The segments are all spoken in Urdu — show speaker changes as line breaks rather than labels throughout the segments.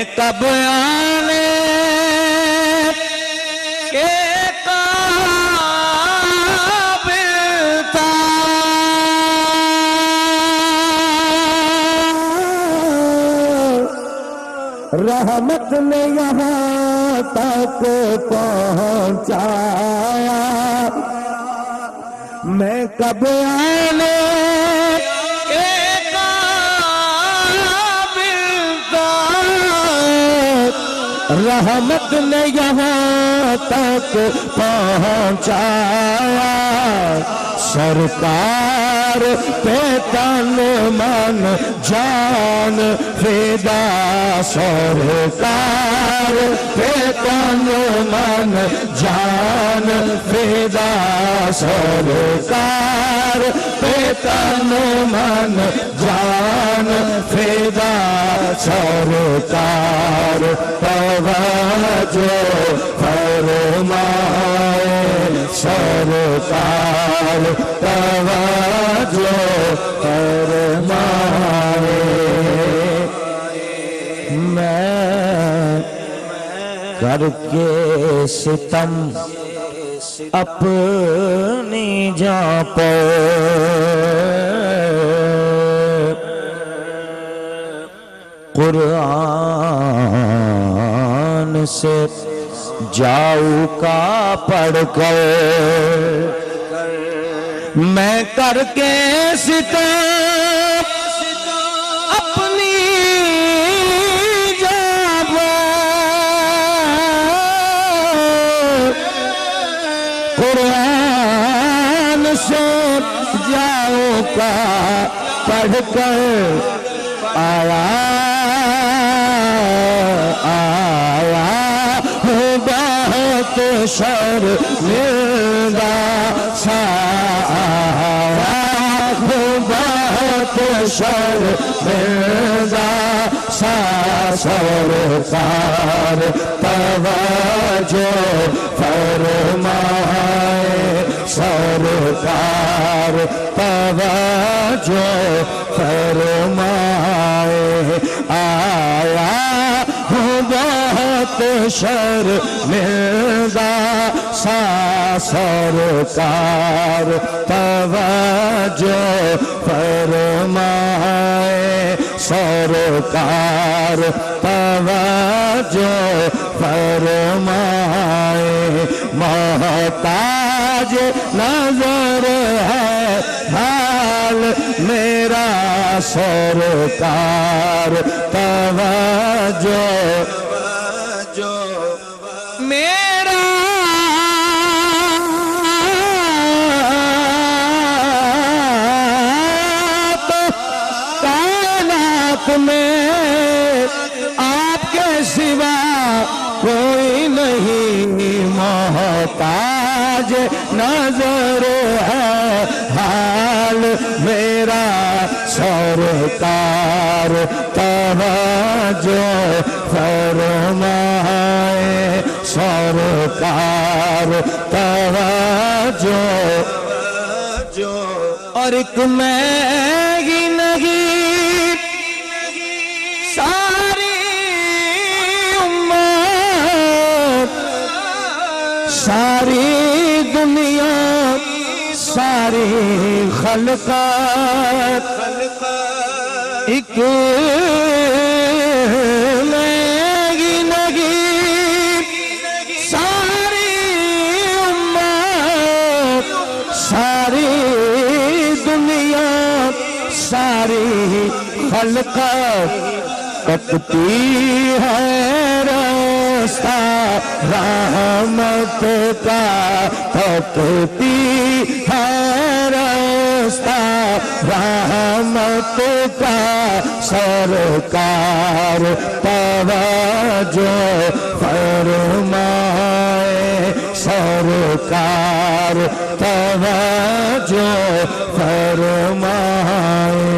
میں کب آنے کے قابل تھا،
رحمت نے یہاں تک پہنچایا، میں کب آنے
کے قابل تھا،
رحمت نے یہاں تک پہنچایا، سرکار پہ تن من جان فدا، سرکار پہ تن من جان فدا، سرکار پہ تن من جان فدا، سرکار توجہ فرمائے، سرکار توجہ فرمائے، میں کر کے ستم اپنی جاں پر، قرآن سے جاؤ کا پڑھ کر،
میں کر کے ستم اپنی جاں پر،
قرآن سے جاؤ کا پڑھ کر، آیا ہوں بہت شرمندہ، آیا ہوں بہت شرمندہ، سرکار توجہ فرمائے، سرکار توجہ فرمائے، آیا ہوں بہت شرمندہ، سرکار توجہ فرمائے، سرکار توجہ فرمائے، محتاج نظر ہے حال میرا، سرکار توجہ
میرا
تو کائنات میں آپ کے سوا کوئی نہیں، محتاج نظر ہے حال میرا، سرکار توجہ فرمائے، سرکار توجہ،
اور ایک میں ہی نہیں ساری امت،
ساری دنیا ساری خلقات، ایک میں ہی نہیں ساری امت، ساری دنیا ساری خلقات، تکتی ہے راستہ رحمت کا، تکتی ہے راستہ رحمت کا، سرکار توجہ فرمائے، سرکار توجہ فرمائے،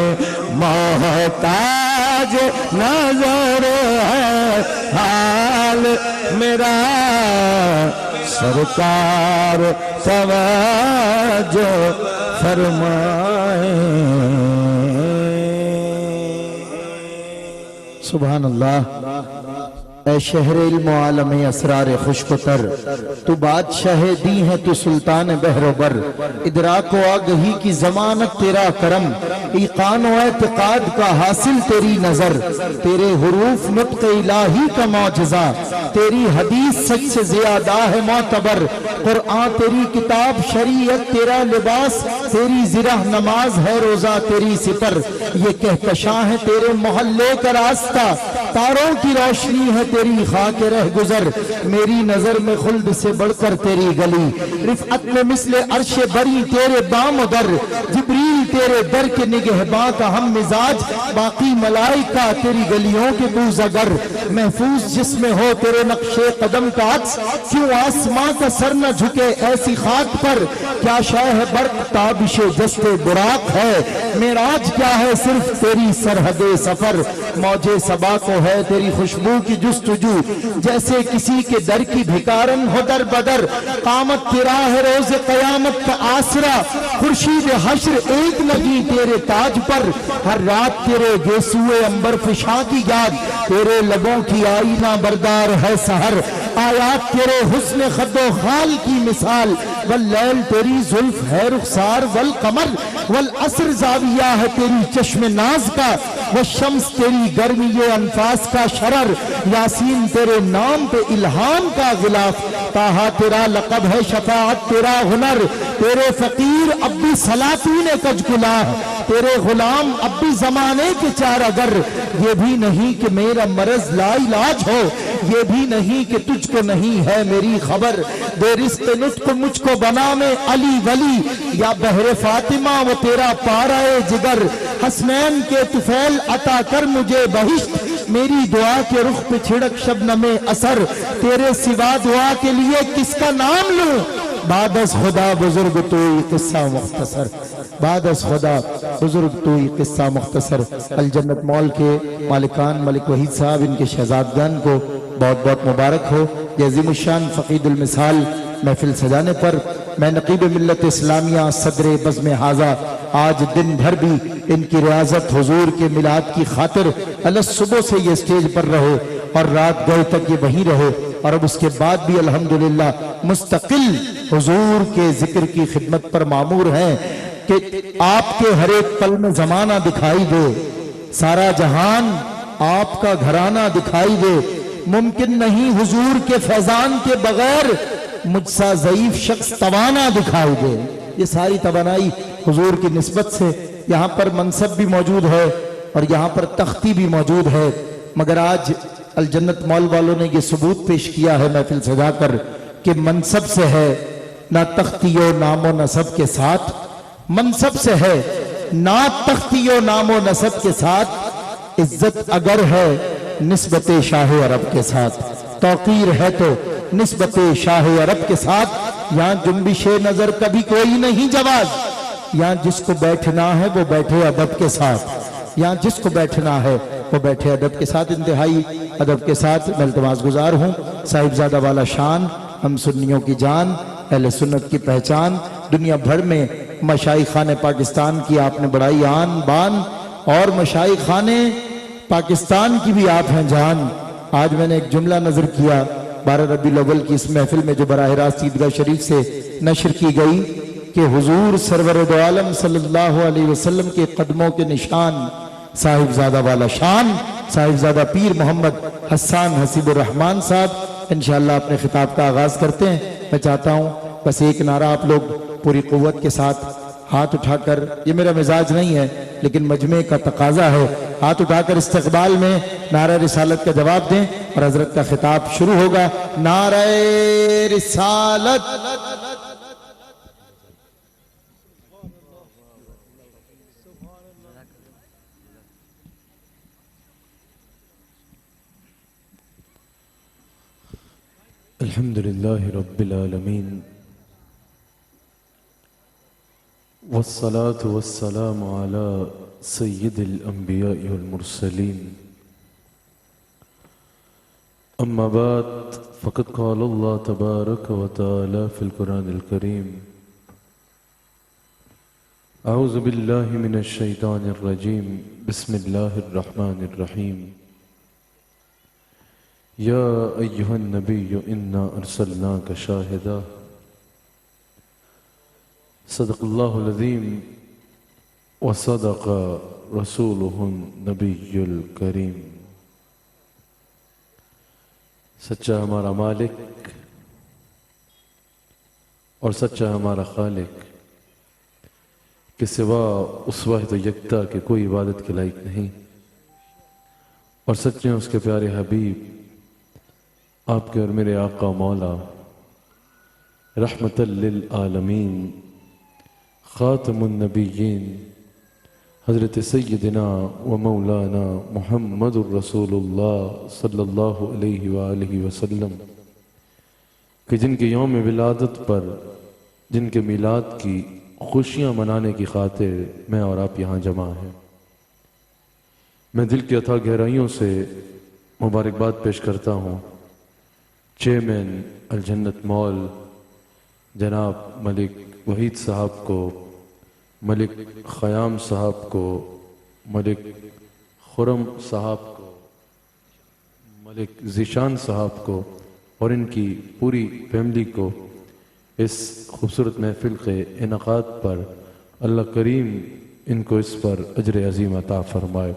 محتاج نظر ہے حال میرا، سرکار توجہ فرمائے۔ سبحان اللہ۔
اے شہر علم و عالم اسرار خشک و تر، تو بادشاہ دی ہے تو سلطان بحر و بر، ادراک و آگہی کی ضمانت تیرا کرم، ایقان و اعتقاد کا حاصل تیری نظر، تیرے حروف نطق الہی کا معجزہ، تیری حدیث سچ سے زیادہ ہے معتبر، قرآن تیری کتاب، شریعت تیرا لباس، تیری زرہ نماز ہے روزہ تیری سپر، یہ کہکشاں ہے تیرے محلے کا راستہ، تاروں کی روشنی ہے تیری خاک رہ گزر، میری نظر میں خلد سے بڑھ کر تیری گلی، رفعت میں مثل عرش بری تیرے دام و در، جبریل تیرے در کے نگہباں کا ہم مزاج، باقی ملائکہ تیری گلیوں کے بوزگر، محفوظ جس میں ہو تیرے نقش قدم کا عکس، کیوں آسماں کا سر نہ جھکے ایسی خاک پر، کیا شے ہے برق تابش جست براق ہے، معراج کیا ہے صرف تیری سرحد سفر، موج صبا کو ہے تیری خوشبو کی جستجو، جیسے کسی کے در کی بھکارن ہو در بدر، قامت تیرا ہے روز قیامت کا آسرا، خورشید حشر ایک لگی تیرے تاج پر، ہر رات تیرے گیسوئے انبر فشاں کی یاد، تیرے لبوں کی آئینہ بردار ہے سحر، آیات تیرے حسن خد و خال کی مثال، واللیل تیری زلف ہے رخسار والقمر، والعصر زاویہ ہے تیری چشم ناز کا، والشمس تیری گرمی انفاس کا شرر، یاسین تیرے نام پہ الہام کا غلاف، طٰہٰ تیرا لقب ہے شفاعت تیرا ہنر، تیرے فقیر اب بھی سلاطین کج کلاه، تیرے غلام اب بھی زمانے کے چارگر، یہ بھی نہیں کہ میرا مرض لا علاج ہو، یہ بھی نہیں کہ تجھ کو نہیں ہے میری خبر، دے رزق نطق مجھ کو بنا میں علی ولی، یا بحر فاطمہ وہ تیرا پارائے جگر، حسنین کے طفیل عطا کر مجھے بہشت، میری دعا کے رخ پہ چھڑک شبنم اثر، تیرے سوا دعا کے لیے کس کا نام لوں، بعد از خدا بزرگ توئی قصہ مختصر، بعد از خدا بزرگ توئی قصہ مختصر۔ الجنت مال کے مالکان ملک وحید صاحب، ان کے شہزادگان کو بہت بہت مبارک ہو، یہ عظیم الشان فقید المثال محفل سجانے پر میں نقیب ملت اسلامیہ صدر بزم حاضہ آج دن بھر بھی ان کی ریاضت حضور کے میلاد کی خاطر اللہ صبح سے یہ سٹیج پر رہے اور رات گئے تک یہ وہیں رہے، اور اب اس کے بعد بھی الحمدللہ مستقل حضور کے ذکر کی خدمت پر معمور ہیں کہ آپ کے ہر ایک پل میں زمانہ دکھائی دے، سارا جہان آپ کا گھرانہ دکھائی دے، ممکن نہیں حضور کے فیضان کے بغیر مجھ سا ضعیف شخص توانا دکھائی دے، یہ ساری توانائی حضور کی نسبت سے، یہاں پر منصب بھی موجود ہے اور یہاں پر تختی بھی موجود ہے، مگر آج الجنت مال والوں نے یہ ثبوت پیش کیا ہے محفل سجا کر کہ منصب سے ہے نہ تختی و نام و نسب کے ساتھ، منصب سے ہے نہ تختی و نام و نسب کے ساتھ، عزت اگر ہے نسبت شاہ عرب کے ساتھ، توقیر ہے تو نسبت شاہ عرب کے ساتھ، یہاں جنبش نظر کبھی کوئی نہیں جواز، یہاں جس کو بیٹھنا ہے وہ بیٹھے ادب کے ساتھ، یہاں جس کو بیٹھنا ہے وہ بیٹھے ادب کے ساتھ، انتہائی ادب کے ساتھ میں التماس گزار ہوں صاحبزادہ والا شان، ہم سنیوں کی جان، اہل سنت کی پہچان، دنیا بھر میں مشائخان پاکستان کی آپ نے بڑائی آن بان، اور مشائخان پاکستان کی بھی آپ ہیں جان۔ آج میں نے ایک جملہ نظر کیا 12 ربیع الاول کی اس محفل میں جو براہ راست عیدگاہ شریف سے نشر کی گئی کہ حضور سرور دو عالم صلی اللہ علیہ وسلم کے قدموں کے نشان صاحبزادہ والا شان صاحبزادہ پیر محمد حسان حسیب الرحمان صاحب انشاءاللہ اپنے خطاب کا آغاز کرتے ہیں۔ میں چاہتا ہوں بس ایک نعرہ آپ لوگ پوری قوت کے ساتھ ہاتھ اٹھا کر، یہ میرا مزاج نہیں ہے لیکن مجمع کا تقاضا ہے، ہاتھ اٹھا کر استقبال میں نعرہ رسالت کا جواب دیں اور حضرت کا خطاب شروع ہوگا۔ نعرہ رسالت۔
الحمدللہ رب العالمین والصلاة والسلام على سید الانبیاء والمرسلین اما بعد فقد قال اللہ تبارک وتعالی فی القرآن الکریم اعوذ باللہ من الشیطان الرجیم بسم اللہ الرحمن الرحیم يا أيها النبي إنا أرسلناك شاهدا صدق الله العظيم وصدق رسوله النبي الكريم۔ سچا ہمارا مالک اور سچا ہمارا خالق کہ سوا اس واحد و یکتا کے کوئی عبادت کے لائق نہیں، اور سچے اس کے پیارے حبیب آپ کے اور میرے آقا مولا رحمت للعالمین خاتم النبیین حضرت سیدنا و مولانا محمد الرسول اللہ صلی اللہ علیہ وآلہ وسلم کہ جن کے یوم ولادت پر، جن کے میلاد کی خوشیاں منانے کی خاطر میں اور آپ یہاں جمع ہیں۔ میں دل کی اتھا گہرائیوں سے مبارکباد پیش کرتا ہوں چیئرمین الجنت مال جناب ملک وحید صاحب کو، ملک خیام صاحب کو، ملک خرم صاحب کو، ملک ذیشان صاحب کو اور ان کی پوری فیملی کو اس خوبصورت محفل کے انعقاد پر اللہ کریم ان کو اس پر اجر عظیم عطا فرمائے۔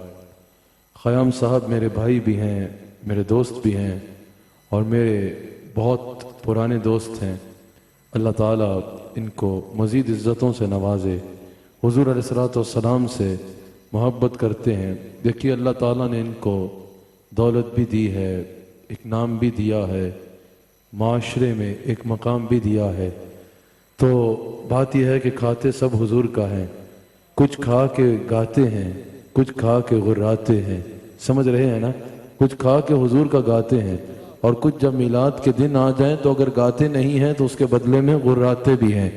خیام صاحب میرے بھائی بھی ہیں، میرے دوست بھی ہیں اور میرے بہت پرانے دوست ہیں۔ اللہ تعالیٰ ان کو مزید عزتوں سے نوازے، حضور علیہ السلام سے محبت کرتے ہیں۔ دیکھیے اللہ تعالیٰ نے ان کو دولت بھی دی ہے، ایک نام بھی دیا ہے، معاشرے میں ایک مقام بھی دیا ہے، تو بات یہ ہے کہ کھاتے سب حضور کا ہیں، کچھ کھا کے گاتے ہیں، کچھ کھا کے غراتے ہیں، سمجھ رہے ہیں نا؟ کچھ کھا کے حضور کا گاتے ہیں اور کچھ جب میلاد کے دن آ جائیں تو اگر گاتے نہیں ہیں تو اس کے بدلے میں غراتے بھی ہیں،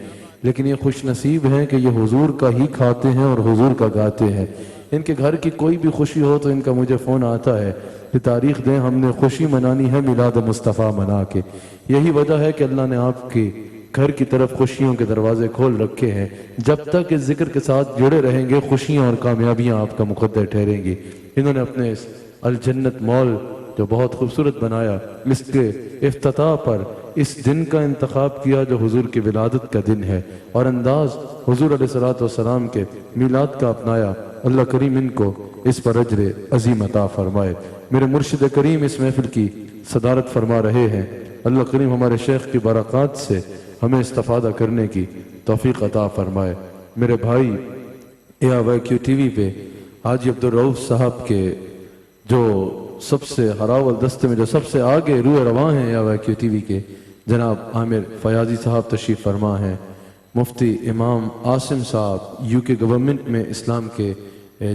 لیکن یہ خوش نصیب ہیں کہ یہ حضور کا ہی کھاتے ہیں اور حضور کا گاتے ہیں۔ ان کے گھر کی کوئی بھی خوشی ہو تو ان کا مجھے فون آتا ہے کہ تاریخ دیں، ہم نے خوشی منانی ہے میلاد مصطفیٰ منا کے۔ یہی وجہ ہے کہ اللہ نے آپ کے گھر کی طرف خوشیوں کے دروازے کھول رکھے ہیں۔ جب تک اس ذکر کے ساتھ جڑے رہیں گے خوشیاں اور کامیابیاں آپ کا مقدر ٹھہریں گی۔ انہوں نے اپنے اس الجنت مال جو بہت خوبصورت بنایا، اس کے افتتاح پر اس دن کا انتخاب کیا جو حضور کی ولادت کا دن ہے، اور انداز حضور علیہ السلام کے میلاد کا اپنایا۔ اللہ کریم ان کو اس پر اجر عظیم عطا فرمائے۔ میرے مرشد کریم اس محفل کی صدارت فرما رہے ہیں، اللہ کریم ہمارے شیخ کی برکات سے ہمیں استفادہ کرنے کی توفیق عطا فرمائے۔ میرے بھائی AIQ ٹی وی پہ حاجی عبدالرؤف صاحب کے جو سب سے ہراول دستے میں جو سب سے آگے روح رواں ہیں AIQ ٹی وی کے، جناب عامر فیاضی صاحب تشریف فرما ہیں، مفتی امام عاصم صاحب UK گورنمنٹ میں اسلام کے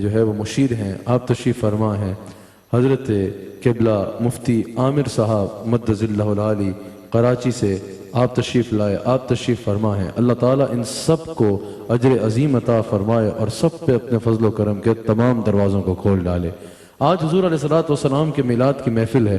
جو ہے وہ مشیر ہیں، آپ تشریف فرما ہیں، حضرت قبلہ مفتی عامر صاحب مدظ اللہ العالی کراچی سے آپ تشریف لائے، آپ تشریف فرما ہیں۔ اللہ تعالیٰ ان سب کو اجر عظیم عطا فرمائے اور سب پہ اپنے فضل و کرم کے تمام دروازوں کو کھول ڈالے۔ آج حضور علیہ السلام کے میلاد کی محفل ہے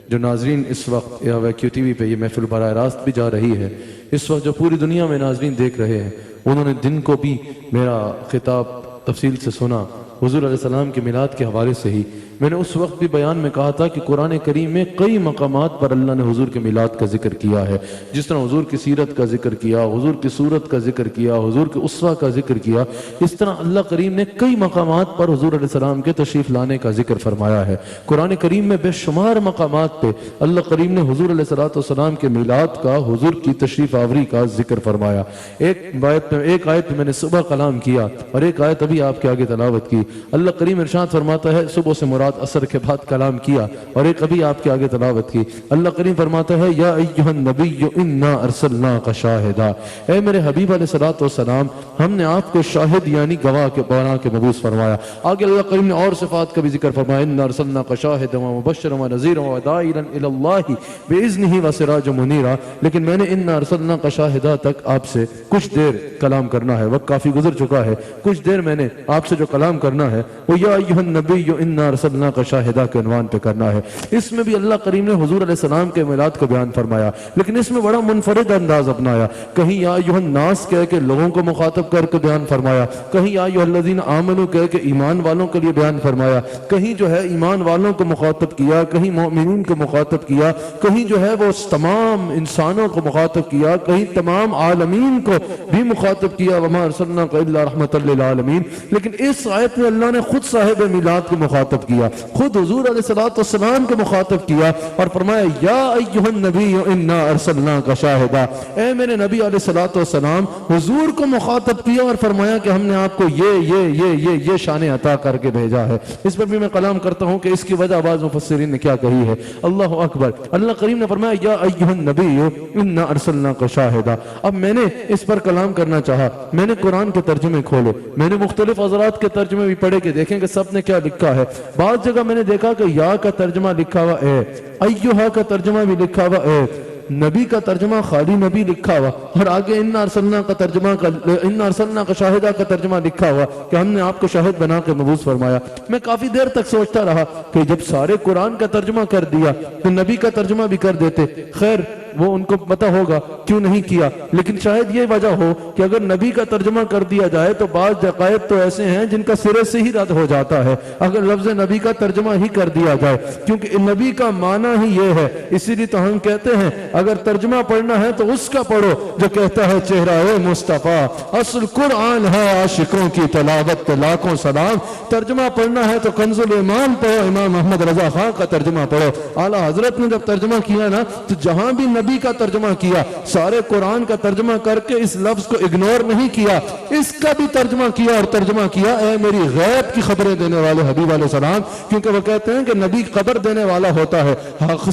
جو ناظرین اس وقت AIQ ٹی وی پہ یہ محفل براہ راست بھی جا رہی ہے، اس وقت جو پوری دنیا میں ناظرین دیکھ رہے ہیں انہوں نے دن کو بھی میرا خطاب تفصیل سے سنا، حضور علیہ السلام کے میلاد کے حوالے سے ہی میں نے اس وقت بھی بیان میں کہا تھا کہ قرآن کریم میں کئی مقامات پر اللہ نے حضور کے میلاد کا ذکر کیا ہے، جس طرح حضور کی سیرت کا ذکر کیا، حضور کی صورت کا ذکر کیا، حضور کے اسوہ کا ذکر کیا، اس طرح اللہ کریم نے کئی مقامات پر حضور علیہ السلام کے تشریف لانے کا ذکر فرمایا ہے۔ قرآن کریم میں بے شمار مقامات پہ اللہ کریم نے حضور علیہ السلام کے میلاد کا، حضور کی تشریف آوری کا ذکر فرمایا۔ ایک آیت میں نے صبح کلام کیا اور ایک آیت ابھی آپ کے آگے تلاوت کی۔ اللہ کریم ارشاد فرماتا ہے، صبح سے مراد عصر کے بعد کلام کیا اور ایک ابھی آپ کے آگے تلاوت کی۔ اللہ کریم فرماتا ہے، یا ایھا النبی انا ارسلناک شاہدا، اے میرے حبیب علیہ السلام ہم نے آپ کو شاہد یعنی گواہ کے بنا کے مبعوث فرمایا۔ آگے اللہ کریم نے اور صفات کا بھی ذکر فرمایا، انا ارسلناک شاہدا ومبشرا ونذیرا وداعیا الی اللہ باذنہ وسراجا منیرا۔ لیکن میں نے انا ارسلناک شاہدا تک آپ سے کچھ دیر کلام کرنا ہے، وقت کافی گزر چکا ہے، کچھ دیر میں نے آپ سے جو کلام کرنا کرنا ہے وہ یا ایھا النبی انا ارسلناک شاہدا کے عنوان پہ کرنا ہے۔ اس میں بھی اللہ کریم نے حضور علیہ السلام کے میلاد کو بیان فرمایا، لیکن اس میں بڑا منفرد انداز اپنایا۔ کہیں یا ایھا الناس کہہ کے لوگوں کو مخاطب کر کے بیان فرمایا، کہیں یا ایھا الذین آمنوا کہہ کے ایمان والوں کے لیے بیان فرمایا، کہیں جو ہے ایمان والوں کو مخاطب کیا، کہیں مومنین کو مخاطب کیا، کہیں جو ہے وہ تمام انسانوں کو مخاطب کیا، کہیں تمام عالمین کو بھی مخاطب کیا، وما ارسلناک الا رحمۃ للعالمین۔ لیکن اس آیت میں اللہ نے خود صاحب میلاد کو مخاطب کیا، خود حضور علیہ السلام کو مخاطب کیا اور فرمایا یا ایھا النبی انا ارسلناک شاہدا، اے میرے نبی علیہ السلام حضور کو مخاطب کیا اور فرمایا کہ ہم نے آپ کو یہ شان عطا کر کے بھیجا ہے۔ اس پر بھی میں کلام کرتا ہوں کہ اس کی وجہ بعض مفسرین نے کیا کہی ہے۔ اللہ اکبر، اللہ کریم نے فرمایا یا ایھا النبی انا ارسلناک شاہدا۔ اب میں نے اس پر کلام کرنا چاہا، میں نے قرآن کے ترجمے کھولے، میں نے مختلف حضرات کے ترجمے بھی پڑھے کہ دیکھیں کہ سب نے کیا لکھا ہے۔ بعض جگہ میں نے دیکھا کہ یا کا ترجمہ لکھا ہوا اے، ایھا کا ترجمہ بھی لکھا ہوا اے، نبی کا ترجمہ خالی نبی لکھا ہوا، اور آگے انا ارسلناک شاہدہ کا ترجمہ لکھا ہوا کہ ہم نے آپ کو شاہد بنا کے مبعوث فرمایا۔ میں کافی دیر تک سوچتا رہا کہ جب سارے قرآن کا ترجمہ کر دیا تو نبی کا ترجمہ بھی کر دیتے، خیر وہ ان کو پتہ ہوگا کیوں نہیں کیا، لیکن شاید یہ وجہ ہو کہ اگر نبی کا ترجمہ کر دیا جائے تو بعض عقائد تو ایسے ہیں جن کا سرے سے ہی رد ہو جاتا ہے اگر لفظ نبی کا ترجمہ ہی کر دیا جائے، کیونکہ نبی کا معنی ہی یہ ہے۔ اسی لیے تو ہم کہتے ہیں اگر ترجمہ پڑھنا ہے تو اس کا پڑھو جو کہتا ہے چہرہ مصطفیٰ، اصل قرآن ہے عاشقوں کی تلاوت پہ لاکھوں سلام۔ ترجمہ پڑھنا ہے تو کنز الایمان پڑھو، امام محمد رضا خان کا ترجمہ پڑھو۔ اعلیٰ حضرت نے جب ترجمہ کیا نا تو جہاں بھی نبی کا ترجمہ کیا، سارے قرآن کا ترجمہ کر کے اس لفظ کو اگنور نہیں کیا، اس کا بھی ترجمہ کیا اور ترجمہ کیا اے میری غیب کی خبریں دینے والے حبیب علیہ السلام، کیونکہ وہ کہتے ہیں کہ نبی خبر دینے والا ہوتا ہے،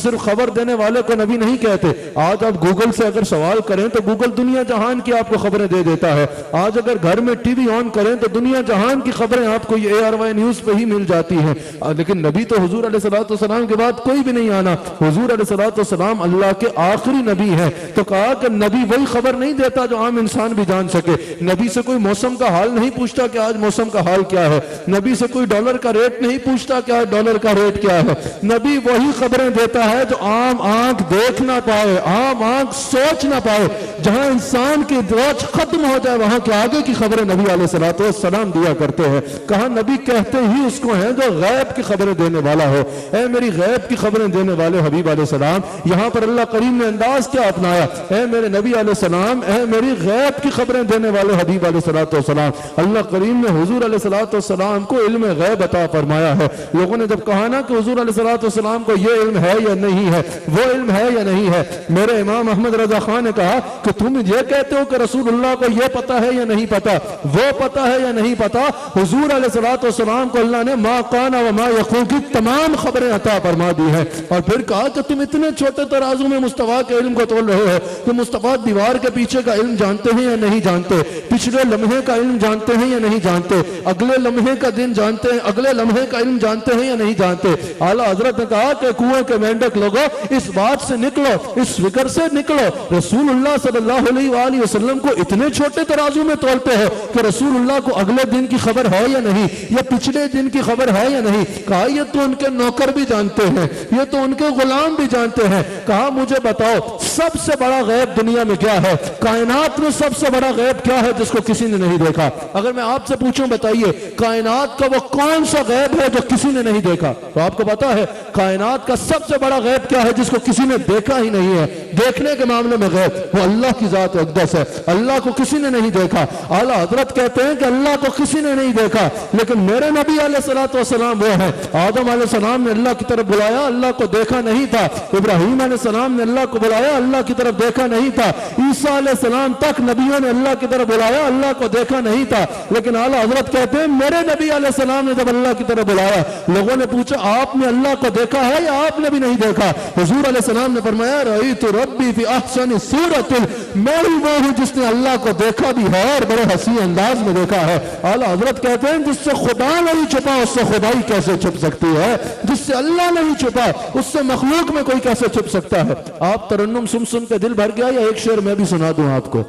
صرف خبر دینے والے کو نبی نہیں کہتے۔ آج آپ گوگل سے اگر سوال کریں تو گوگل دنیا جہان کی آپ کو خبریں دے دیتا ہے۔ آج اگر گھر میں ٹی وی آن کریں تو دنیا جہان کی خبریں آپ کو یہ ARY نیوز پہ ہی مل جاتی ہیں، لیکن نبی تو حضور علیہ السلام کے بعد کوئی بھی نہیں آنا۔ حضور علیہ السلام اللہ کے آخری نبی ہے، تو کہا کہ نبی وہی خبر نہیں دیتا جو عام انسان بھی جان سکے۔ نبی سے کوئی موسم کا حال نہیں پوچھتا کہ آج موسم کا حال کیا ہے، نبی سے کوئی ڈالر کا ریٹ نہیں پوچھتا کہ آج ڈالر کا ریٹ کیا ہے۔ نبی وہی خبریں دیتا ہے جو عام آنکھ دیکھ نہ پائے، عام آنکھ سوچ نہ پائے۔ جہاں انسان کی سوچ ختم ہو جائے وہاں کے آگے کی خبریں نبی علیہ السلام دیا کرتے ہیں۔ کہا نبی کہتے ہی اس کو ہیں جو غیب کی خبریں دینے والا ہو، اے میری غیب کی خبریں دینے والے حبیب علیہ السلام۔ یہاں پر اللہ کریم نے انداز کیا اپنایا، اے میرے نبی علیہ السلام، اے میری غیب کی خبریں دینے والے حبیب علیہ السلام۔ اللہ کریم نے حضور علیہ السلام کو علم غیب عطا فرمایا ہے۔ لوگوں نے جب کہا نا کہ حضور علیہ السلام کو یہ علم ہے یا نہیں ہے، وہ علم ہے یا نہیں ہے، میرے امام احمد رضا خان نے کہا کہ تم یہ کہتے ہو کہ رسول اللہ کو یہ پتا ہے یا نہیں پتا، وہ پتا ہے یا نہیں پتا۔ حضور علیہ السلام کو اللہ نے ما کان و ما یکون کی تمام خبریں عطا فرما دی ہیں، اور پھر کہا کہ تم اتنے چھوٹے ترازو میں مصطفیٰ کے علم کو تول رہے ہو کہ مصطفیٰ دیوار کے پیچھے کا علم جانتے ہیں یا نہیں جانتے، پچھلے لمحے کا علم جانتے ہیں یا نہیں جانتے، اگلے لمحے کا دن جانتے ہیں، اگلے لمحے کا علم جانتے ہیں یا نہیں جانتے۔ اعلیٰ حضرت نے کہا کہ کنویں کے مینڈک لوگو اس بات سے نکلو، اس فکر سے نکلو، رسول اللہ صلی اللہ علیہ وآلہ وسلم کو اتنے چھوٹے ترازو میں تولتے ہو کہ رسول اللہ کو اگلے دن کی خبر ہے یا نہیں، یا پچھلے دن کی خبر ہے یا نہیں۔ کہا یہ تو ان کے نوکر بھی جانتے ہیں، یہ تو ان کے غلام بھی جانتے ہیں۔ کہا مجھے بتاؤ سب سے بڑا غیب دنیا میں کیا ہے، کائنات میں سب سے بڑا غیب کیا ہے جس کو کسی نے نہیں دیکھا؟ اگر میں آپ سے پوچھوں بتائیے کائنات کا وہ کون سا غیب ہے جو کسی نے نہیں دیکھا؟ تو آپ کو پتا ہے کائنات کا سب سے بڑا غیب کیا ہے جس کو کسی نے دیکھا ہی نہیں ہے۔ دیکھنے کے معاملے میں غیب وہ اللہ کی ذات اقدس ہے، اللہ کو کسی نے نہیں دیکھا۔ اعلیٰ حضرت کہتے ہیں کہ اللہ کو کسی نے نہیں دیکھا، لیکن میرے نبی علیہ السلام وہ ہیں۔ آدم علیہ السلام نے اللہ کی طرف بلایا، اللہ کو دیکھا نہیں تھا۔ ابراہیم علیہ السلام نے اللہ کو بلایا، اللہ کی طرف دیکھا نہیں تھا۔ عیسیٰ علیہ السلام تک نبیوں نے اللہ کی طرف بلایا، اللہ کو دیکھا نہیں تھا، لیکن اعلیٰ حضرت کہتے ہیں میرے نبی علیہ السلام نے جب اللہ کی طرف بلایا، لوگوں نے پوچھا آپ نے اللہ کو دیکھا ہے یا آپ نے بھی نہیں دیکھا؟ حضور علیہ السلام نے فرمایا رأیت ربی فی احسن صورت، میں ہی وہ ہوں جس نے اللہ کو دیکھا بھی ہے اور بڑے حسین انداز میں دیکھا ہے۔ اعلیٰ حضرت کہتے ہیں جس سے خدا نہیں چھپا اس سے خدائی کیسے چھپ سکتی ہے، جس سے اللہ نہیں چھپا اس سے مخلوق میں کوئی کیسے چھپ سکتا ہے؟ آپ ترنم سن سن کے دل بھر گیا یا ایک شعر میں بھی سنا دوں آپ کو؟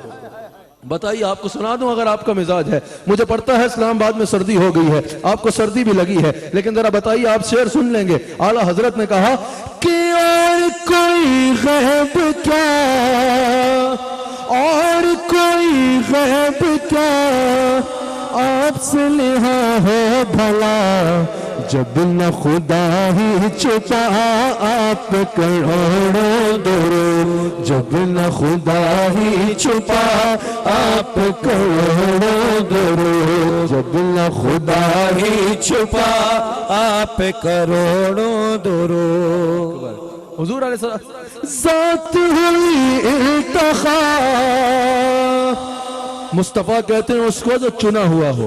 بتائیے آپ کو سنا دوں اگر آپ کا مزاج ہے. مجھے پڑتا ہے اسلام آباد میں سردی ہو گئی ہے, آپ کو سردی بھی لگی ہے, لیکن ذرا بتائیے آپ شعر سن لیں گے. اعلیٰ حضرت نے کہا
کہ اور کوئی غیب کیا, اور کوئی غیب کیا آپ سے نہا ہو بھلا, جب نہ خدا ہی چھپا آپ پہ کروڑوں درود, جب نہ خدا ہی چھپا آپ پہ کروڑوں درود, جب نہ خدا ہی چھپا آپ پہ کروڑوں درود.
حضور علیہ السلام
ذات ہوئی التخا,
مصطفیٰ کہتے ہیں اس کو جو چنا ہوا ہو.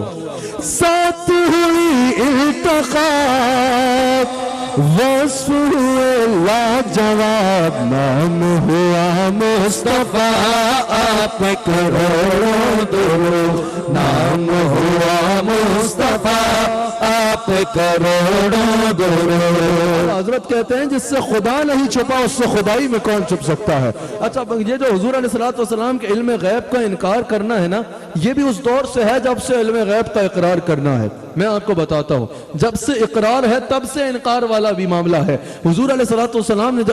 ذات ہوئی التخاب, وصف ہوئے لاجواب, نام ہوا مصطفیٰ آپ پہ کروڑوں درود, نام ہوا مصطفیٰ آپ پہ کروڑوں درود.
حضرت کہتے ہیں جس سے خدا نہیں چھپا اس سے خدائی میں کون چھپ سکتا ہے. اچھا یہ جو حضور علیہ السلام کے علم غیب کا انکار کرنا ہے نا, یہ بھی اس دور سے ہے جب سے علم غیب کا اقرار کرنا ہے. میں آپ کو بتاتا ہوں, جب سے اقرار ہے تب سے انکار والا بھی معاملہ ہے. حضور علیہ السلام نے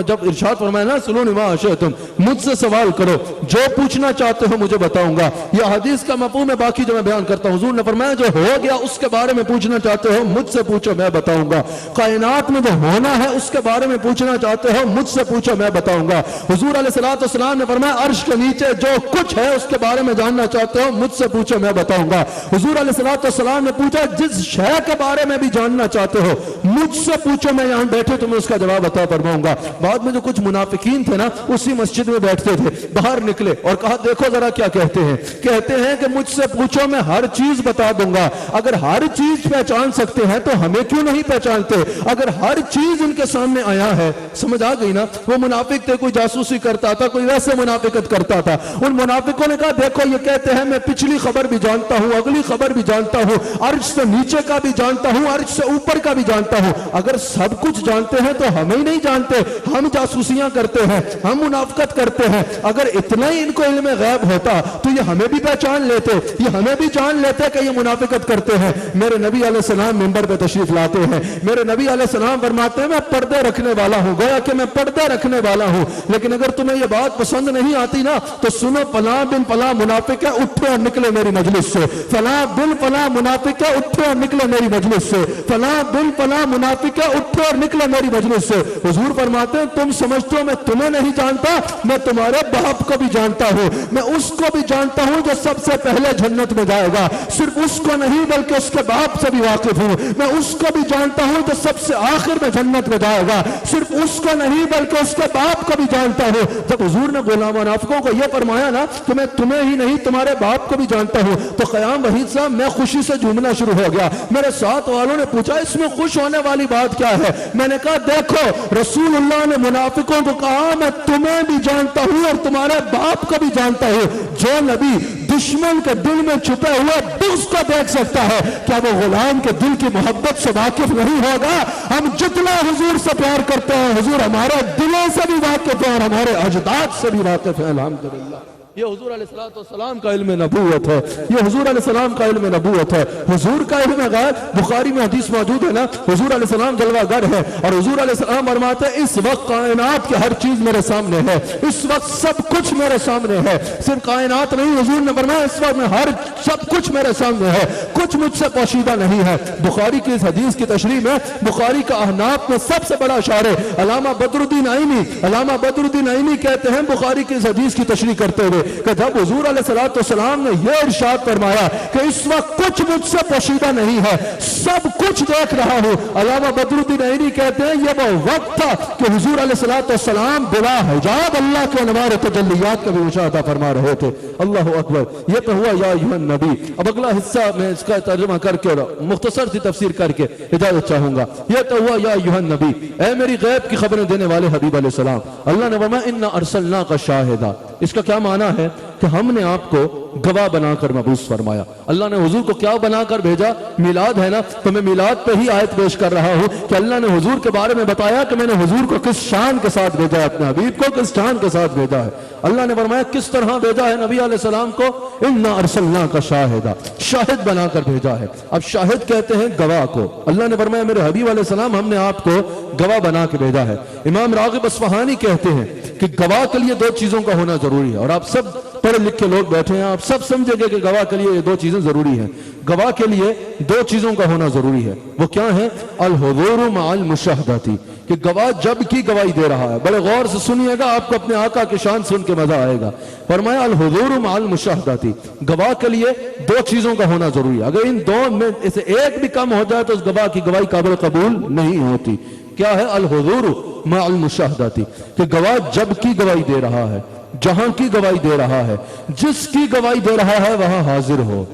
جب ارشاد فرمایا نا سلونی ما شئتم, مجھ سے سوال کرو جو پوچھنا چاہتے ہو مجھے بتاؤں گا. یہ حدیث کا مفہوم ہے, باقی جو میں بیان کرتا ہوں. حضور نے فرمایا جو ہو گیا اس کے بارے میں پوچھنا چاہتے ہو مجھ سے پوچھو میں بتاؤں گا. کائنات میں جو ہونا ہے اس کے بارے میں پوچھنا چاہتے ہو مجھ سے پوچھو میں بتاؤں گا. حضور علیہ السلام نے فرمایا عرش کے نیچے جو کچھ ہے اس کے بارے میں جاننا چاہتے ہو مجھ سے پوچھو میں بتاؤں گا. حضور علیہ السلام نے پوچھا جس شے کے بارے میں بھی جاننا چاہتے ہو مجھ سے پوچھو, میں یہاں بیٹھے تمہیں اس کا جواب عطا فرماؤں گا. بعد میں جو کچھ منافقین تھے نا اسی مسجد میں بیٹھتے تھے, باہر نکلے اور کہا دیکھو ذرا کیا کہتے ہیں. کہتے ہیں کہ مجھ سے پوچھو میں ہر چیز بتا دوں گا. اگر ہر چیز پہچان سکتے ہیں تو ہمیں کیوں نہیں پہچانتے؟ اگر ہر چیز ان کے سامنے آیا ہے, سمجھ آ گئی نا. وہ منافق تھے, کوئی جاسوسی کرتا تھا, کوئی ویسے منافقت کرتا تھا. ان منافقوں نے کہا دیکھو یہ کہتے ہیں میں پچھلی خبر بھی جانتا ہوں, اگلی خبر بھی جانتا ہوں, عرش سے نیچے کا بھی جانتا ہوں, عرش سے اوپر کا بھی جانتا ہوں. اگر سب کچھ جانتے ہیں تو ہمیں ہی نہیں جانتے, ہم جاسوسیاں کرتے ہیں, ہم منافقت کرتے ہیں. اگر اتنا ہی ان کو علم غیب ہوتا تو یہ ہمیں بھی پہچان لیتے, یہ ہمیں بھی جان لیتے کہ یہ منافقت کرتے ہیں. میرے نبی علیہ السلام منبر پہ تشریف لاتے ہیں. میرے نبی علیہ السلام فرماتے ہیں میں پردے رکھنے والا ہوں, گویا کہ میں پردے رکھنے والا ہوں, لیکن اگر تمہیں یہ بات پسند نہیں آتی نا تو سنو فلاں بن فلاں منافق ہے, اٹھو اور نکلے میری مجلس سے. فلاں بن فلاں منافق ہے, اٹھو اور نکلے میری مجلس سے. فلاں بن فلاں منافق ہے, اٹھو اور نکلے میری مجلس سے. حضور فرماتے ہیں تم سمجھتے ہو میں تمہیں نہیں جانتا, میں تمہارے باپ کو بھی جانتا ہوں, میں اس کو بھی جانتا ہوں جو سب سے پہلے جنت میں جائے گا. صرف اس کو نہیں بلکہ اس کے باپ سے بھی واقف ہوں. میں اس کو بھی جانتا ہوں جو سب سے آخر میں جنت میں جائے گا. صرف اس کو نہیں بلکہ اس کے باپ کو بھی جانتا ہوں. جب حضور نے غلام منافقوں کو یہ فرمایا نا کہ میں تمہیں ہی نہیں تمہارے باپ کو بھی جانتا ہوں, تو قیام وحید صاحب میں خوشی سے جھومنا شروع ہو گیا. میرے ساتھ والوں نے پوچھا اس میں خوش ہونے والی بات کیا ہے؟ میں نے کہا دیکھو رسول اللہ نے منافقوں کو کہا میں تمہیں بھی جانتا ہوں اور تمہارے باپ کو بھی جانتا ہوں. جو نبی دشمن کے دل میں چھپے ہوئے بغض کو دیکھ سکتا ہے, کیا وہ غلام کے دل کی محبت سے واقف نہیں ہوگا؟ ہم جتنا حضور سے پیار کرتے ہیں حضور ہمارے دلوں سے بھی واقف ہے اور ہمارے اجداد سے بھی واقف ہے. الحمدللہ یہ حضور علیہ السلام کا علم نبوت ہے, یہ حضور علیہ السلام کا علم نبوت ہے. حضور کا علم غیب بخاری میں حدیث موجود ہے نا, حضور علیہ السلام جلوہ گر ہے اور حضور علیہ السلام فرماتے ہیں اس وقت کائنات کی ہر چیز میرے سامنے ہے, اس وقت سب کچھ میرے سامنے ہے. صرف کائنات نہیں, حضور نے فرمایا اس وقت میں ہر سب کچھ میرے سامنے ہے, کچھ مجھ سے پوشیدہ نہیں ہے. بخاری کی اس حدیث کی تشریح میں بخاری کا احناف میں سب سے بڑا شارح علامہ بدر الدین آئینی, علامہ بدر الدین آئینی کہتے ہیں بخاری کی اس حدیث کی تشریح کرتے ہوئے کہ جب حضور علیہ السلام نے یہ ارشاد فرمایا کہ اس وقت کچھ مجھ سے پوشیدہ نہیں ہے, سب کچھ دیکھ رہا ہوں, علامہ بدر الدین عینی کہتے ہیں یہ وہ وقت تھا کہ حضور علیہ السلام بلا حجاب اللہ کے انوار تجلیات کا بھی مشاہدہ فرما رہے تھے. اللہ اکبر. یہ تو ہوا یا ایھا النبی. اب اگلا حصہ میں اس کا ترجمہ کر کے اور مختصر سی تفسیر کر کے اجازت چاہوں گا. یہ تو ہوا یا ایھا النبی, اے میری غیب کی خبریں دینے والے حبیب علیہ السلام. اللہ نے فرمایا انا ارسلناک شاہدا. اس کا کیا معنی ہے؟ کہ ہم نے آپ کو گواہ بنا کر مبعوث فرمایا. اللہ نے حضور کو کیا بنا کر بھیجا؟ میلاد ہے نا، تو میں میلاد پہ ہی آیت پیش کر رہا ہوں کہ اللہ نے حضور کے بارے میں بتایا کہ میں نے حضور کو کس شان کے ساتھ بھیجا ہے، اپنے حبیب کو کس شان کے ساتھ بھیجا ہے. اللہ نے فرمایا کس طرح بھیجا ہے نبی علیہ السلام کو؟ اِنَّا أَرْسَلْنَاكَ شَاهِدًا، شاہد بنا کر بھیجا ہے. اب شاہد کہتے ہیں گواہ کو. اللہ نے فرمایا میرے حبیب علیہ السلام ہم نے آپ کو گواہ بنا کے بھیجا ہے. امام راغب اصفہانی کہتے ہیں کہ گواہ کے لیے دو چیزوں کا ہونا ضروری ہے، اور آپ سب پڑھے لکھے لوگ بیٹھے ہیں، آپ سب سمجھیں گے کہ گواہ کے لیے یہ دو چیزیں ضروری ہیں. گواہ کے لیے دو چیزوں کا ہونا ضروری ہے. وہ کیا ہے؟ الحضور مع المشاہدۃ، کہ گواہ جب کی گواہی دے رہا ہے. بڑے غور سے سنیے گا، آپ کو اپنے آقا کی شان سن کے مزہ آئے گا. فرمایا الحضور مع المشاہدۃ، گواہ کے لیے دو چیزوں کا ہونا ضروری ہے. اگر ان دو میں سے ایک بھی کم ہو جائے تو اس گواہ کی گواہی قابل قبول نہیں ہوتی. کیا ہے؟ الحضور مع المشاہدۃ، کہ گواہ جب کی گواہی دے رہا ہے، جہاں کی گواہی دے رہا ہے، جس کی گواہی دے رہا ہے وہاں حاضر ہو.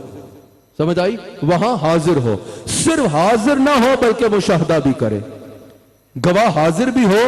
سمجھ آئی؟ وہاں حاضر ہو. صرف حاضر نہ ہو بلکہ مشاہدہ بھی کرے. گواہ حاضر بھی ہو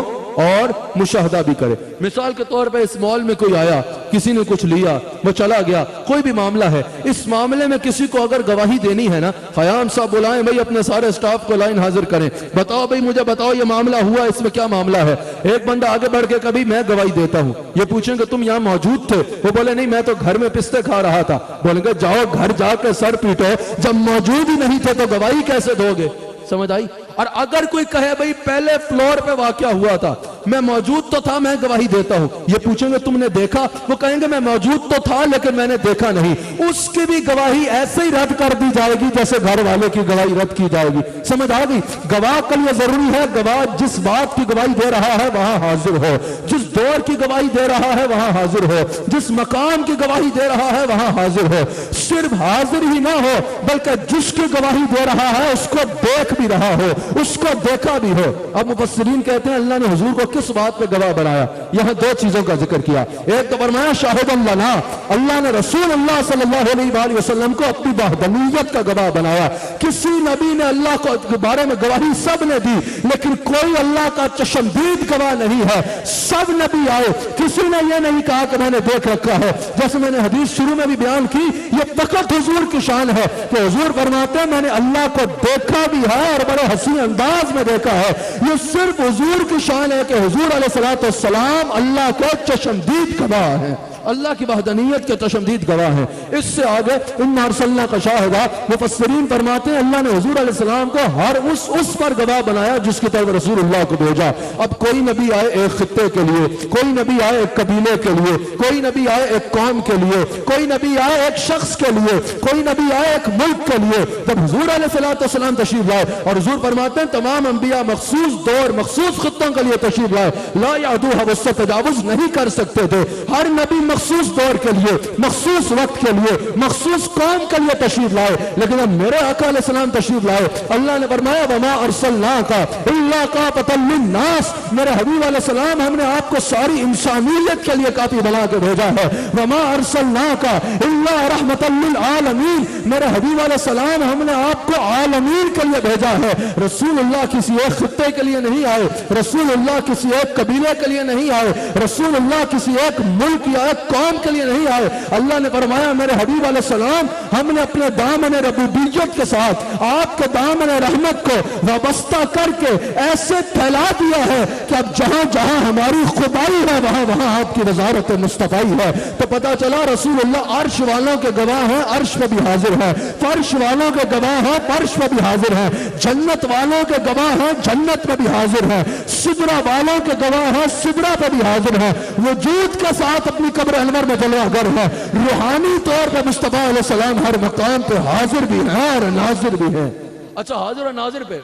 اور مشاہدہ بھی کرے. مثال کے طور پہ اس مال میں کوئی آیا، کسی نے کچھ لیا، وہ چلا گیا، کوئی بھی معاملہ ہے، اس معاملے میں کسی کو اگر گواہی دینی ہے نا، خیام صاحب بلائیں بھائی اپنے سارے سٹاف کو لائن حاضر کریں، بتاؤ بھائی مجھے بتاؤ یہ معاملہ ہوا، اس میں کیا معاملہ ہے. ایک بندہ آگے بڑھ کے کبھی میں گواہی دیتا ہوں، یہ پوچھیں کہ تم یہاں موجود تھے؟ وہ بولے نہیں میں تو گھر میں پستے کھا رہا تھا. بولیں گے جاؤ گھر جا کے سر پیٹو، جب موجود ہی نہیں تھے تو گواہی کیسے دو گے؟ سمجھ آئی؟ اور اگر کوئی کہے بھئی پہلے فلور پہ واقعہ ہوا تھا، میں موجود تو تھا، میں گواہی دیتا ہوں، یہ پوچھیں گے تم نے دیکھا؟ وہ کہیں گے میں موجود تو تھا لیکن میں نے دیکھا نہیں. اس کی بھی گواہی ایسے ہی رد کر دی جائے گی جیسے گھر والے کی گواہی رد کی جائے گی. سمجھ آ گئی؟ گواہ کے لیے ضروری ہے گواہ جس بات کی گواہی دے رہا ہے وہاں حاضر ہو، جس دور کی گواہی دے رہا ہے وہاں حاضر ہو، جس مقام کی گواہی دے رہا ہے وہاں حاضر ہو. صرف حاضر ہی نہ ہو بلکہ جس کی گواہی دے رہا ہے اس کو دیکھ بھی رہا ہو، اس کو دیکھا بھی ہو. اب مفسرین کہتے ہیں اللہ نے حضور کو کس بات پہ گواہ بنایا؟ یہاں دو چیزوں کا ذکر کیا. ایک تو فرمایا شاہدًا لنا، اللہ نے رسول اللہ صلی اللہ علیہ وآلہ وسلم کو اپنی وحدانیت کا گواہ بنایا. کسی نبی نے اللہ کے بارے میں گواہی سب نے دی لیکن کوئی اللہ کا چشمدید گواہ نہیں ہے. سب نبی آئے، کسی نے یہ نہیں کہا کہ میں نے دیکھ رکھا ہے. جیسے میں نے حدیث شروع میں بھی بیان کی، یہ فقط حضور کی شان ہے کہ حضور فرماتے ہیں میں نے اللہ کو دیکھا بھی ہے اور بڑے حسین انداز میں دیکھا ہے. یہ صرف حضور کی شان ہے کہ حضور علیہ السلام اللہ کو چشمدید گواہ ہے، اللہ کی وحدانیت کے چشمدید گواہ ہیں. اس سے آگے اِنَّا أَرْسَلْنَاكَ شَاهِدًا، مفسرین فرماتے ہیں اللہ نے حضور علیہ السلام کو ہر اس پر گواہ بنایا جس کی طرف رسول اللہ کو بھیجا. اب کوئی نبی آئے ایک خطے کے لیے، کوئی نبی آئے ایک قبیلے کے لیے، کوئی نبی آئے ایک قوم کے لیے، کوئی نبی آئے ایک شخص کے لیے، کوئی نبی آئے ایک ملک کے لیے. جب حضور علیہ السلام تشریف لائے اور حضور فرماتے ہیں تمام انبیاء مخصوص دور مخصوص خطوں کے لیے تشریف لائے، لا یعدوها، اس سے تجاوز نہیں کر سکتے تھے. ہر نبی مخصوص دور کے لیے، مخصوص وقت کے لیے، مخصوص قوم کے لیے تشریف لائے. لیکن اب میرے آقا علیہ السلام تشریف لائے، اللہ نے فرمایا وَمَا أَرْسَلْنَاكَ إِلَّا كَافَةً لِلنَّاسِ، میرے حبیب علیہ السلام ہم نے آپ کو ساری انسانیت کے لیے کافی بنا کے بھیجا ہے. وَمَا أَرْسَلْنَاكَ إِلَّا رَحْمَةً لِلْعَالَمِينَ، میرے حبیب علیہ السلام ہم نے آپ کو عالمین کے لیے بھیجا ہے. رسول اللہ کسی ایک خطے کے لیے نہیں آئے، رسول اللہ کسی ایک قبیلے کے لیے نہیں آئے، رسول اللہ کسی ایک ملک یا ایک قوم کے لیے نہیں آئے. اللہ نے فرمایا میرے حبیب علیہ السلام ہم نے اپنے دامن ربوبیت کے ساتھ آپ کے دامن رحمت کو وابستہ کر کے ایسے پھیلا دیا ہے کہ اب جہاں جہاں ہماری خدائی ہے وہاں وہاں آپ کی وزارت مصطفی ہے. تو پتا چلا رسول اللہ عرش والوں کے گواہ ہیں، عرش پہ بھی حاضر ہے، فرش والوں کے گواہ ہیں، فرش پہ بھی حاضر ہے، جنت والوں کے گواہ ہیں، جنت پہ بھی حاضر ہے، سدرہ والوں کے گواہ ہیں، سدرہ پہ بھی حاضر ہے. وجود کے ساتھ اپنی قبر انور میں جلوہ گر ہے. روحانی طور پہ مصطفیٰ علیہ السلام ہر مقام پہ حاضر بھی ہیں اور ناظر بھی ہیں. اچھا حاضر اور ناظر پہ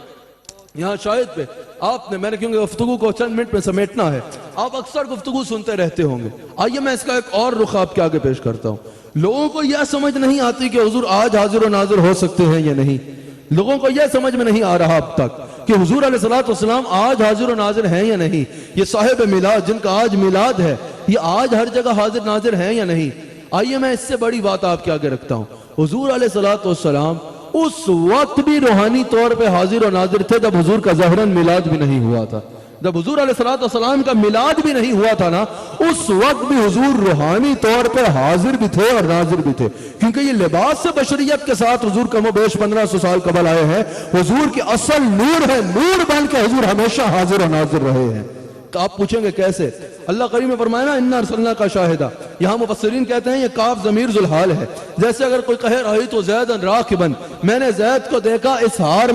یہاں شاہد پہ آپ نے، میں نے کیونکہ گفتگو کو چند منٹ میں سمیٹنا ہے، آپ اکثر گفتگو سنتے رہتے ہوں گے. آئیے میں اس کا ایک اور رخ آپ کے آگے پیش کرتا ہوں. لوگوں کو یہ سمجھ نہیں آتی کہ حضور آج حاضر و ناظر ہو سکتے ہیں یا نہیں. لوگوں کو یہ سمجھ میں نہیں آ رہا اب تک کہ حضور علیہ السلام آج حاضر و ناظر ہیں یا نہیں. یہ صاحب میلاد جن کا آج میلاد ہے یہ آج ہر جگہ حاضر ناظر ہیں یا نہیں. آئیے میں اس سے بڑی بات آپ کے آگے رکھتا ہوں. حضور علیہ السلام اس وقت بھی روحانی طور پہ حاضر و ناظر تھے جب حضور کا ظاہراً میلاد بھی نہیں ہوا تھا. جب حضور علیہ السلام کا میلاد بھی نہیں ہوا تھا نا، اس وقت بھی حضور روحانی طور پر حاضر بھی تھے اور ناظر بھی تھے، کیونکہ یہ لباس سے بشریت کے ساتھ حضور کم و بیش 1500 سال قبل آئے ہیں۔ حضور کی اصل نور ہے، نور بن کے حضور ہمیشہ حاضر و ناظر رہے ہیں۔ تو آپ پوچھیں گے کیسے؟ اللہ کریم نے فرمایا نا انا ارسلنا کا شاہدہ، یہاں مفسرین کہتے ہیں یہ کاف ضمیر ذوالحال ہے، جیسے اگر کوئی کہے رأیت زیدا راکبا، میں نے زید کو دیکھا اس حال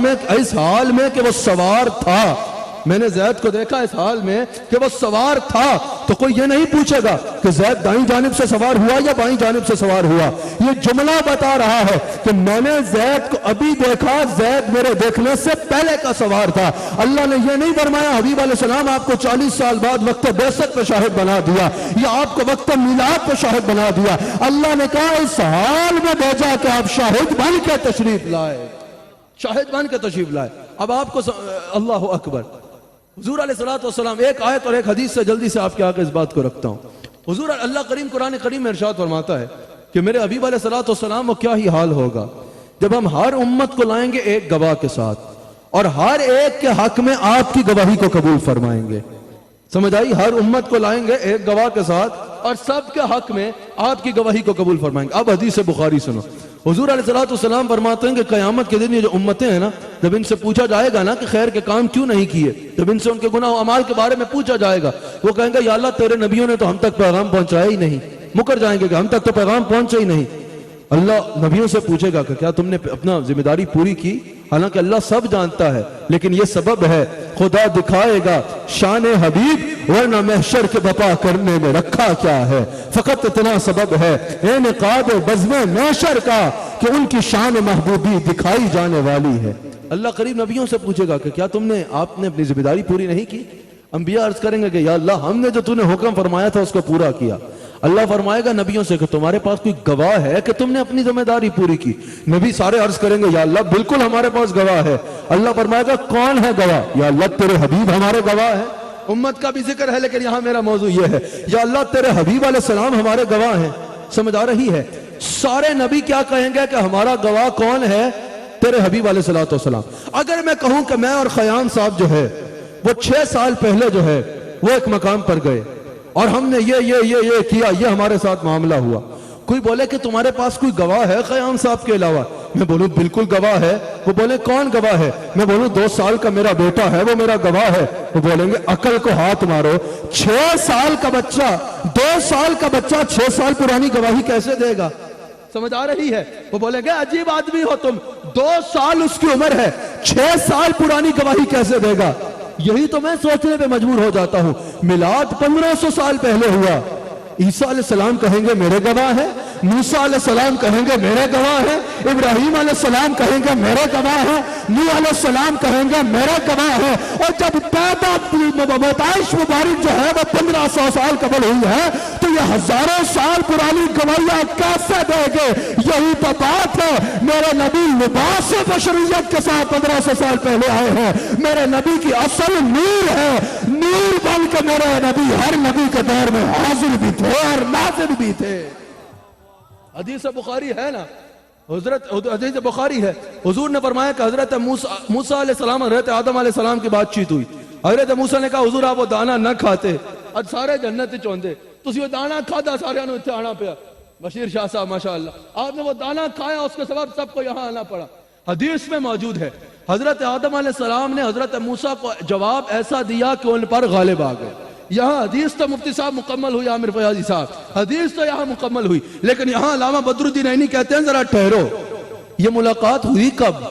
میں کہ وہ سوار تھا، میں نے زید کو دیکھا اس حال میں کہ وہ سوار تھا، تو کوئی یہ نہیں پوچھے گا کہ زید دائیں جانب سے سوار ہوا یا بائیں جانب سے سوار ہوا۔ یہ جملہ بتا رہا ہے کہ میں نے زید کو ابھی دیکھا، زید میرے دیکھنے سے پہلے کا سوار تھا۔ اللہ نے یہ نہیں فرمایا حبیب علیہ السلام آپ کو 40 سال بعد وقت بعثت پہ شاہد بنا دیا یا آپ کو وقت میلاد پہ شاہد بنا دیا۔ اللہ نے کہا اس حال میں بھیجا کہ آپ شاہد بن کے تشریف لائے، شاہد بن کے تشریف لائے۔ اب آپ کو اللہ اکبر، حضور علیہ السلام ایک آیت اور ایک حدیث سے جلدی سے آپ کے آگے اس بات کو رکھتا ہوں۔ حضور اللہ کریم قرآن کریم میں ارشاد فرماتا ہے کہ میرے حبیب علیہ السلام وہ کیا ہی حال ہوگا جب ہم ہر امت کو لائیں گے ایک گواہ کے ساتھ اور ہر ایک کے حق میں آپ کی گواہی کو قبول فرمائیں گے۔ سمجھ آئی؟ ہر امت کو لائیں گے ایک گواہ کے ساتھ اور سب کے حق میں آپ کی گواہی کو قبول فرمائیں گے۔ اب حدیث بخاری سنو، حضور علیہ السلام فرماتے ہیں کہ قیامت کے دن یہ جو امتیں ہیں نا، جب ان سے پوچھا جائے گا نا کہ خیر کے کام کیوں نہیں کیے، جب ان سے ان کے گناہ و اعمال کے بارے میں پوچھا جائے گا، وہ کہیں گے یا اللہ تیرے نبیوں نے تو ہم تک پیغام پہنچایا ہی نہیں، مکر جائیں گے کہ ہم تک تو پیغام پہنچا ہی نہیں۔ اللہ نبیوں سے پوچھے گا کہ کیا تم نے اپنا ذمہ داری پوری کی؟ حالانکہ اللہ سب جانتا ہے، لیکن یہ سبب ہے خدا دکھائے گا شان حبیب، ورنہ محشر کے بپا کرنے میں رکھا کیا ہے۔ فقط اتنا سبب ہے انعقاد بزم محشر کا کہ ان کی شان محبوبی دکھائی جانے والی ہے۔ اللہ قریب نبیوں سے پوچھے گا کہ کیا آپ نے اپنی ذمہ داری پوری نہیں کی؟ انبیاء عرض کریں گے کہ یا اللہ ہم نے جو تو نے حکم فرمایا تھا اس کو پورا کیا۔ اللہ فرمائے گا نبیوں سے کہ تمہارے پاس کوئی گواہ ہے کہ تم نے اپنی ذمہ داری پوری کی؟ نبی سارے عرض کریں گے یا اللہ بالکل ہمارے پاس گواہ ہے۔ اللہ فرمائے گا کون ہے گواہ؟ یا اللہ تیرے حبیب ہمارے گواہ ہیں۔ امت کا بھی ذکر ہے لیکن یہاں میرا موضوع یہ ہے، یا اللہ تیرے حبیب علیہ السلام ہمارے گواہ ہیں۔ سمجھ آ رہی ہے؟ سارے نبی کیا کہیں گے کہ ہمارا گواہ کون ہے؟ تیرے حبیب علیہ السلام۔ اگر میں کہوں کہ میں اور خیام صاحب جو ہے وہ 6 سال پہلے جو ہے وہ ایک مقام پر گئے اور ہم نے یہ کیا، یہ ہمارے ساتھ معاملہ ہوا، کوئی بولے کہ تمہارے پاس کوئی گواہ ہے خیام صاحب کے علاوہ؟ میں بولوں بالکل گواہ ہے۔ وہ بولے کون گواہ ہے؟ میں بولوں 2 سال کا میرا بیٹا ہے وہ میرا گواہ ہے۔ وہ بولیں گے عقل کو ہاتھ مارو، 6 سال کا بچہ 2 سال کا بچہ 6 سال پرانی گواہی کیسے دے گا؟ سمجھ آ رہی ہے؟ وہ بولیں گے عجیب آدمی ہو تم، 2 سال اس کی عمر ہے، 6 سال پرانی گواہی کیسے دے گا؟ یہی تو میں سوچنے پہ مجبور ہو جاتا ہوں۔ میلاد 1500 سال پہلے ہوا، عیسیٰ علیہ السلام کہیں گے میرے گواہ ہیں، موسیٰ علیہ السلام کہیں گے میرے گواہ ہیں، ابراہیم علیہ السلام کہیں گے میرے گواہ ہیں، نوح علیہ السلام کہیں گے میرے گواہ ہیں۔ اور جب پیدا پیدائش مبارک جو ہے وہ 1500 سال قبل ہوئی ہے تو یہ ہزاروں سال پرانی گواہیاں کیسے دے گے؟ یہی تو بات ہے، میرے نبی لباس بشریت کے ساتھ 1500 سال پہلے آئے ہیں، میرے نبی کی اصل نور ہے، نور بن کے میرے نبی ہر نبی کے دور میں حاضر بھی تھے اور ناظر بھی تھے۔ حدیث بخاری ہے نا، حدیث بخاری ہے، حضور نے فرمایا کہ حضرت موسیٰ علیہ السلام حضرت آدم علیہ السلام کی بات چیت ہوئی۔ حضرت موسیٰ نے کہا حضور آپ وہ دانا نہ کھاتے اج سارے جنت چوندے، تسی وہ دانا کھادا سارے انہوں اتنے آنا پیا۔ بشیر شاہ صاحب ماشاءاللہ آپ نے وہ دانا کھایا، اس کے سبب سب کو یہاں آنا پڑا۔ حدیث میں موجود ہے حضرت آدم علیہ السلام نے حضرت موسیٰ کو جواب ایسا دیا کہ ان پر غالب آ گئے۔ یہاں حدیث تو مفتی صاحب مکمل ہوئی، عامر فیاضی صاحب حدیث تو یہاں مکمل ہوئی، لیکن یہاں علامہ بدر الدین عینی کہتے ہیں ذرا ٹھہرو، یہ ملاقات ہوئی کب؟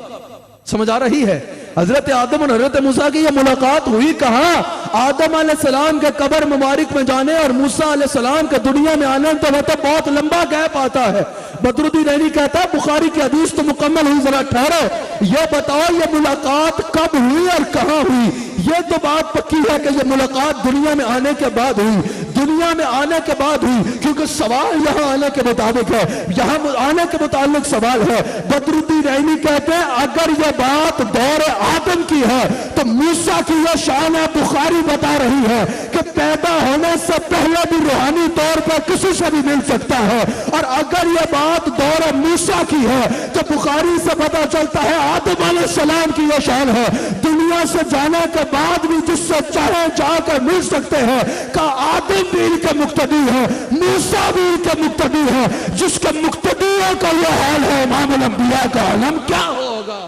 سمجھ آ رہی ہے؟ حضرت آدم اور حضرت موسیٰ کی یہ ملاقات ہوئی کہاں؟ آدم علیہ السلام کے قبر مبارک میں جانے اور موسیٰ علیہ السلام کے دنیا میں آنے تو وہ تو بہت لمبا گیپ آتا ہے۔ بدر الدین عینی کہتا ہے بخاری کی حدیث تو مکمل ہوئی، ذرا ٹھہرو، یہ بتاؤ یہ ملاقات کب ہوئی اور کہاں ہوئی؟ یہ تو بات پکی ہے کہ یہ ملاقات دنیا میں آنے کے بعد ہوئی، دنیا میں آنے کے بعد ہوئی، کیونکہ سوال یہاں آنے کے مطابق ہے، یہاں آنے کے متعلق سوال ہے۔ بدر الدین عینی کہتے ہیں اگر یہ بات دور آدم کی ہے تو موسیٰ کی یہ شان ہے، بخاری بتا رہی ہے کہ پیدا ہونے سے پہلے بھی روحانی طور پر کسی سے بھی مل سکتا ہے، اور اگر یہ بات دور موسیٰ کی ہے تو بخاری سے پتا چلتا ہے آدم علیہ السلام کی یہ شان ہے۔ دنیا
دنیا سے جانے کے بعد بھی جس سے چاہے جا کر مل سکتے ہیں کہ آدم بھی ان کے مقتدی ہے، موسیٰ بھی ان کے مقتدی ہے، جس کے مقتدیوں کا یہ حال ہے، امام الانبیاء کا عالم کیا ہوگا؟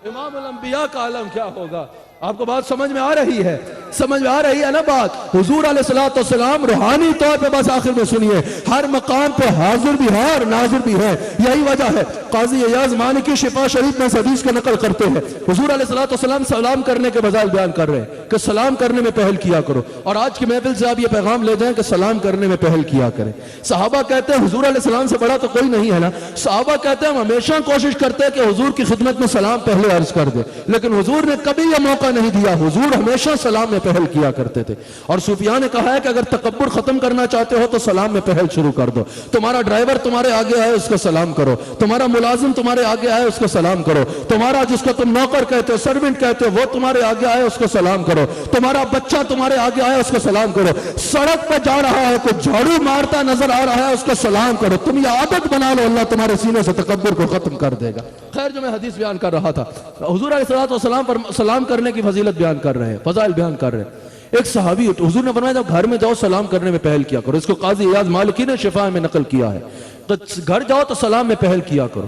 امام الانبیاء کا عالم کیا ہوگا؟ آپ کو بات سمجھ میں آ رہی ہے؟ سمجھ میں آ رہی ہے نا بات؟ حضور علیہ السلام روحانی طور پہ بس آخر میں سنیے ہر مقام پہ حاضر بھی ہے اور ناظر بھی ہے. یہی وجہ ہے قاضی ایاز مالکی شفا شریف میں اس حدیث کو نقل کرتے ہیں. حضور علیہ السلام سلام کرنے کے بجائے بیان کر رہے ہیں کہ سلام کرنے میں پہل کیا کرو. اور آج کی محفل سے آپ یہ پیغام لے جائیں کہ سلام کرنے میں پہل کیا کریں. صحابہ کہتے ہیں حضور علیہ السلام سے بڑا تو کوئی نہیں ہے نا. صحابہ کہتے ہیں ہم ہمیشہ کوشش کرتے ہیں کہ حضور کی خدمت میں سلام پہلے عرض کر دے، لیکن حضور نے کبھی یہ موقع نہیں دیا. حضور ہمیشہ سلام میں پہل کیا کرتے تھے. اور صوفیاء نے کہا ہے کہ اگر تکبر ختم کرنا چاہتے ہو تو سلام میں پہل شروع کر دو. تمہارا ڈرائیور تمہارے آگے آئے اس کو سلام کرو، تمہارا ملازم تمہارے آگے آئے اس کو سلام کرو، تمہارا جس کو تم نوکر کہتے ہو سرونٹ کہتے ہو وہ تمہارے آگے آئے اس کو سلام کرو، تمہارا بچہ تمہارے آگے آئے اس کو سلام کرو، سڑک پہ جا رہا ہے کوئی جھاڑو مارتا نظر آ رہا ہے اس کو سلام کرو. تم یہ عادت بنا لو، اللہ تمہارے سینے سے تکبر کو ختم کر دے گا. خیر جو میں حدیث بیان کر رہا تھا، حضور علیہ السلام پر سلام کرنے کی فضیلت بیان کر رہے ہیں، فضائل بیان کر رہے ہیں. ایک صحابی حضور نے فرمایا جب گھر میں جاؤ سلام کرنے میں پہل کیا کرو. اس کو قاضی ایاز مالکی نے شفا میں نقل کیا ہے. تو گھر جاؤ تو سلام میں پہل کیا کرو.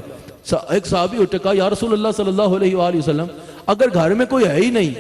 ایک صحابی اٹھے کہا یا رسول اللہ صلی اللہ علیہ وآلہ وسلم اگر گھر میں کوئی ہے ہی نہیں،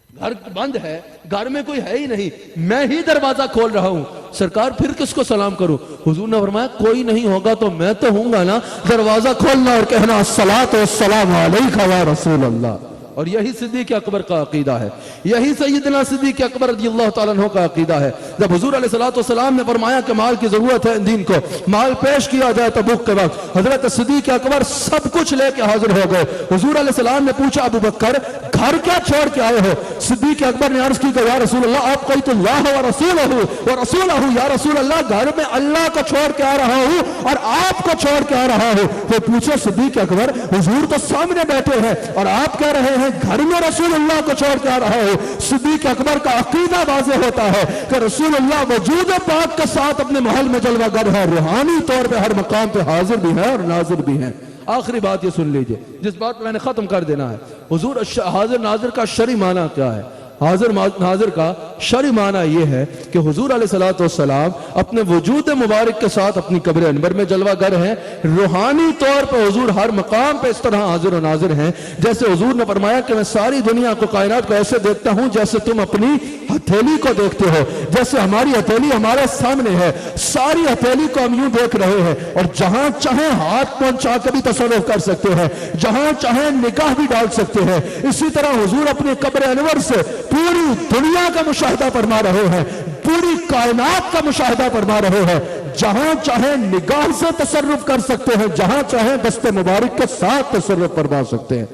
گھر بند ہے، گھر میں کوئی ہے ہی نہیں، میں ہی دروازہ کھول رہا ہوں، سرکار پھر کس کو سلام کروں؟ حضور نے فرمایا کوئی نہیں ہوگا تو میں تو ہوں گا نا. دروازہ کھولنا اور کہنا الصلاۃ والسلام علیک یا رسول اللہ. اور یہی صدیق اکبر کا عقیدہ ہے، یہی سیدنا صدیق اکبر رضی اللہ تعالیٰ عنہ کا عقیدہ ہے. جب حضور علیہ السلام نے فرمایا کہ مال کی ضرورت ہے دین کو، مال پیش کیا جائے تبوک کے وقت، حضرت صدیق اکبر سب کچھ لے کے حاضر ہو گئے. حضور علیہ السلام نے پوچھا ابو بکر گھر کیا چھوڑ کے آئے ہو؟ صدیق اکبر نے عرض کی کہ یا رسول اللہ آپ قیت اللہ و رسولہ یا رسول اللہ گھر میں اللہ کو چھوڑ کے آ رہا ہوں اور آپ کو چھوڑ کے آ رہا ہوں. وہ پوچھے صدیق اکبر حضور تو سامنے بیٹھے ہیں اور آپ کہہ رہے ہیں گھر میں رسول اللہ کو چھوڑ کے آ رہا ہو. صدیق اکبر کا عقیدہ واضح ہوتا ہے کہ رسول اللہ وجود پاک کے ساتھ اپنے محل میں جلوہ گر ہے، روحانی طور پہ ہر مقام پہ حاضر بھی ہے اور ناظر بھی ہے. آخری بات یہ سن لیجئے جس بات پہ میں نے ختم کر دینا ہے. حضور حاضر ناظر کا شرعی معنی کیا ہے؟ حاضر ناظر کا شرعی معنی یہ ہے کہ حضور علیہ السلام اپنے وجود مبارک کے ساتھ اپنی قبر انور میں جلوہ گر ہیں. روحانی طور پہ حضور ہر مقام پہ اس طرح حاضر و ناظر ہیں جیسے حضور نے فرمایا کہ میں ساری دنیا کو کائنات کو ایسے دیکھتا ہوں جیسے تم اپنی ہتھیلی کو دیکھتے ہو. جیسے ہماری ہتھیلی ہمارے سامنے ہے، ساری ہتھیلی کو ہم یوں دیکھ رہے ہیں اور جہاں چاہیں ہاتھ پہنچا کے بھی تصرف کر سکتے ہیں، جہاں چاہیں نگاہ بھی ڈال سکتے ہیں. اسی طرح حضور اپنے قبر انور سے پوری دنیا کا مشاہدہ فرما رہے ہیں، پوری کائنات کا مشاہدہ فرما رہے ہیں. جہاں چاہیں نگاہ سے تصرف کر سکتے ہیں، جہاں چاہیں دست مبارک کے ساتھ تصرف فرما سکتے ہیں.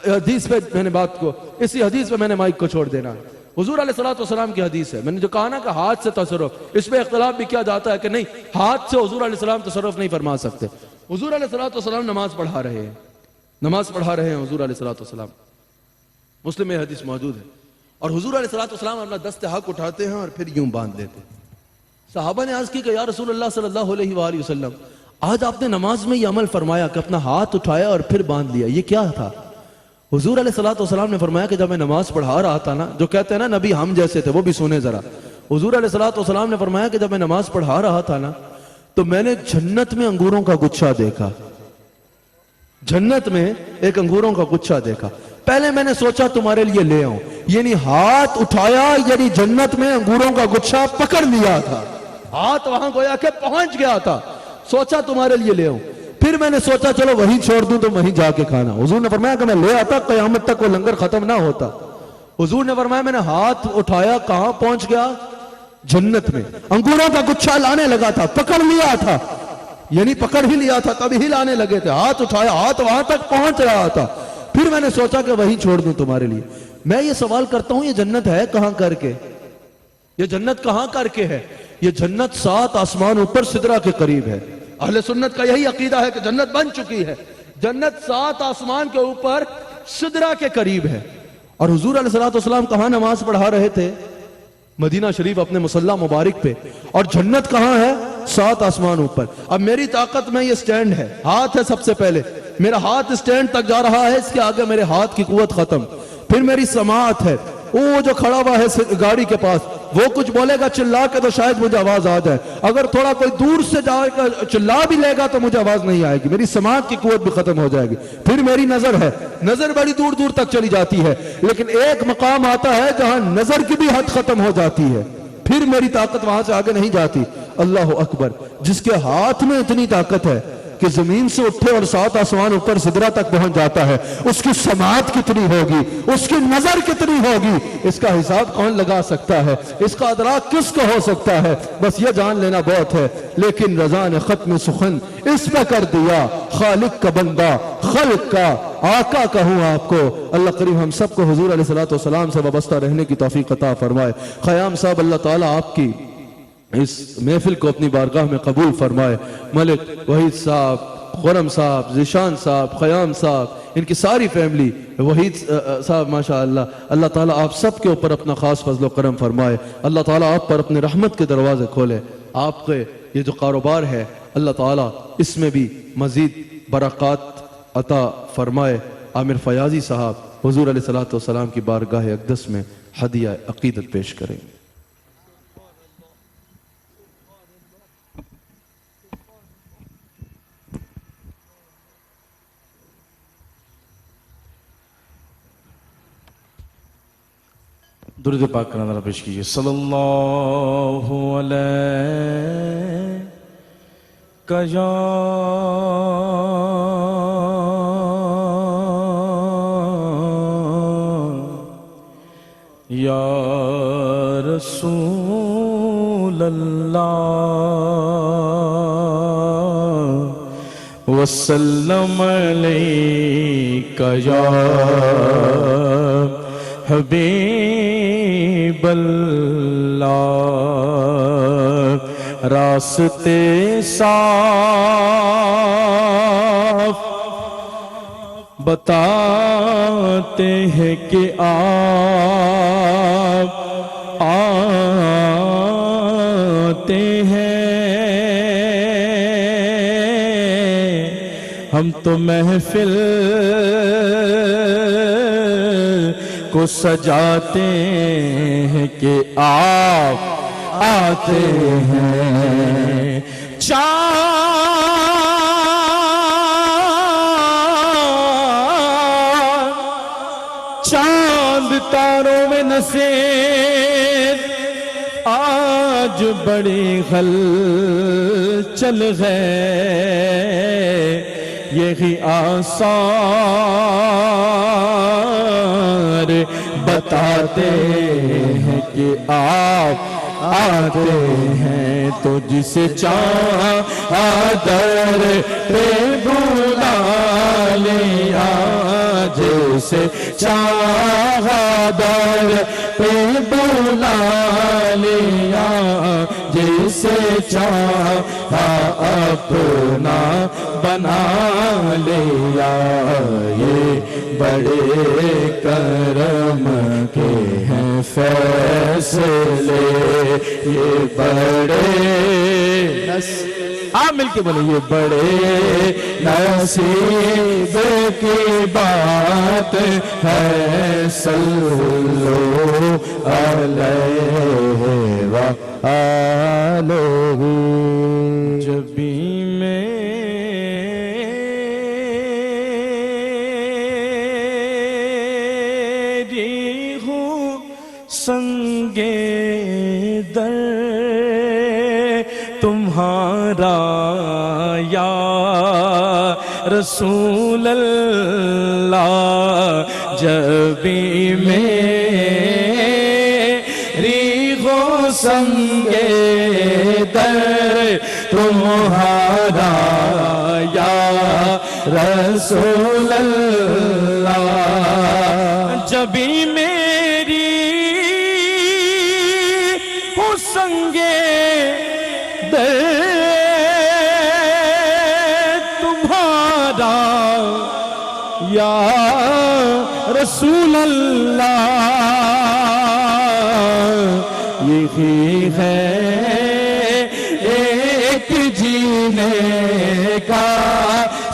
حدیث پہ میں نے بات کو اسی حدیث پہ میں نے مائک کو چھوڑ دینا ہے. حضور علیہ السلام کی حدیث ہے. میں نے جو کہا نا کہ ہاتھ سے تصرف، اس پہ اختلاف بھی کیا جاتا ہے کہ نہیں ہاتھ سے حضور علیہ السلام تصرف نہیں فرما سکتے. حضور علیہ السلام نماز پڑھا رہے ہیں حضور علیہ السلام. مسلم میں حدیث موجود ہے. اور حضور علیہ السلام اپنا دست حق اٹھاتے ہیں اور پھر یوں باندھ دیتے ہیں. صحابہ نے عرض کی کہ یا رسول اللہ صلی اللہ علیہ وآلہ وسلم آج آپ نے نماز میں یہ عمل فرمایا کہ اپنا ہاتھ اٹھایا اور پھر باندھ لیا، یہ کیا تھا؟ حضور علیہ السلام نے فرمایا کہ جب میں نماز پڑھا رہا تھا نا، جو کہتے ہیں نا نبی ہم جیسے تھے وہ بھی سنے ذرا. حضور علیہ السلام نے فرمایا کہ جب میں نماز پڑھا رہا تھا نا تو میں نے جنت میں انگوروں کا گچھا دیکھا. جنت میں ایک انگوروں کا گچھا دیکھا. پہلے میں نے سوچا تمہارے لیے لے آؤں، یعنی ہاتھ اٹھایا یعنی جنت میں انگوروں کا گچھا پکڑ لیا تھا، ہاتھ وہاں گویا کہ پہنچ گیا تھا، سوچا تمہارے لیے لے آؤں. پھر میں نے سوچا چلو وہیں چھوڑ دوں تو وہیں جا کے کھانا. حضور نے فرمایا کہ میں لے آتا قیامت تک وہ لنگر ختم نہ ہوتا. حضور نے فرمایا میں نے ہاتھ اٹھایا، کہاں پہنچ گیا؟ جنت میں. انگوروں کا گچھا لانے لگا تھا، پکڑ لیا تھا، یعنی پکڑ ہی لیا تھا تب ہی لانے لگے تھے. ہاتھ اٹھایا، ہاتھ وہاں تک پہنچ رہا تھا. پھر میں نے سوچا کہ وہیں چھوڑ دوں تمہارے لیے. میں یہ سوال کرتا ہوں یہ جنت ہے کہاں کر کے؟ یہ جنت کہاں کر کے ہے؟ یہ جنت 7 آسمان اوپر سدرہ کے قریب ہے. اہل سنت کا یہی عقیدہ ہے کہ جنت بن چکی ہے. جنت 7 آسمان کے اوپر سدرہ کے قریب ہے. اور حضور علیہ السلام کہاں نماز پڑھا رہے تھے؟ مدینہ شریف اپنے مصلی مبارک پہ. اور جنت کہاں ہے؟ 7 آسمان اوپر. اب میری طاقت میں یہ سٹینڈ ہے، ہاتھ ہے سب سے پہلے،
میرا ہاتھ اسٹینڈ تک جا رہا ہے، اس کے آگے میرے ہاتھ کی قوت ختم. پھر میری سماعت ہے، وہ جو کھڑا ہوا ہے گاڑی کے پاس وہ کچھ بولے گا چلا کے تو شاید مجھے آواز آ جائے، اگر تھوڑا کوئی دور سے جائے گا چلا بھی لے گا تو مجھے آواز نہیں آئے گی، میری سماعت کی قوت بھی ختم ہو جائے گی. پھر میری نظر ہے، نظر بڑی دور دور تک چلی جاتی ہے، لیکن ایک مقام آتا ہے جہاں نظر کی بھی حد ختم ہو جاتی ہے، پھر میری طاقت وہاں سے آگے نہیں جاتی. اللہ اکبر. جس کے ہاتھ میں اتنی طاقت ہے کہ زمین سے اٹھے اور 7 آسمان اوپر سدرہ تک پہنچ جاتا ہے، اس کی سماعت کتنی ہوگی، اس کی نظر کتنی ہوگی، اس کا حساب کون لگا سکتا ہے، اس کا ادراک کس کو ہو سکتا ہے. بس یہ جان لینا بہت ہے. لیکن رضا نے ختم سخن اس پہ کر دیا، خالق کا بندہ، خلق کا آقا کہوں آپ کو. اللہ کریم ہم سب کو حضور علیہ السلام سے وابستہ رہنے کی توفیق عطا فرمائے. خیام صاحب اللہ تعالیٰ آپ کی اس محفل کو اپنی بارگاہ میں قبول فرمائے. ملک وحید صاحب، خرم صاحب، ذیشان صاحب، خیام صاحب، ان کی ساری فیملی، وحید صاحب ماشاءاللہ، اللہ تعالیٰ آپ سب کے اوپر اپنا خاص فضل و کرم فرمائے. اللہ تعالیٰ آپ پر اپنے رحمت کے دروازے کھولے. آپ کے یہ جو کاروبار ہے اللہ تعالیٰ اس میں بھی مزید برکات عطا فرمائے. عامر فیاضی صاحب حضور علیہ السلام کی بارگاہ اقدس میں ہدیہ عقیدت پیش کریں.
درود پاک کا نظرہ پیش کیجئے. صلی اللہ علیہ یا رسول اللہ وسلم علیک یا حبیب اللہ. راستے صاف بتاتے ہیں کہ آپ آتے ہیں، ہم تو محفل کو سجاتے ہیں کہ آپ آتے ہیں. چاند تاروں میں نسے آج بڑی ہل چل گئے، یہی آثار بتاتے ہیں کہ آپ آتے ہیں. تو جسے چادر پہ بلا لیا، جسے چادر پہ بلا لیا، جسے چاہا اپنا بنا لیا. یہ بڑے کرم کے ہیں فیصلے، یہ بڑے آپ مل کے بولے یہ بڑے نصیب کی بات ہے. صلو علیہ وآلہ. جب بھی میری ہوں سنگے در تمہارا یا رسول اللہ، جب بھی میری ہو سنگے در تمہارا یا رسول اللہ، جب بھی میری ہو سنگے تمہارا یا رسول اللہ، یہی ہے ایک جینے کا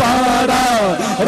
12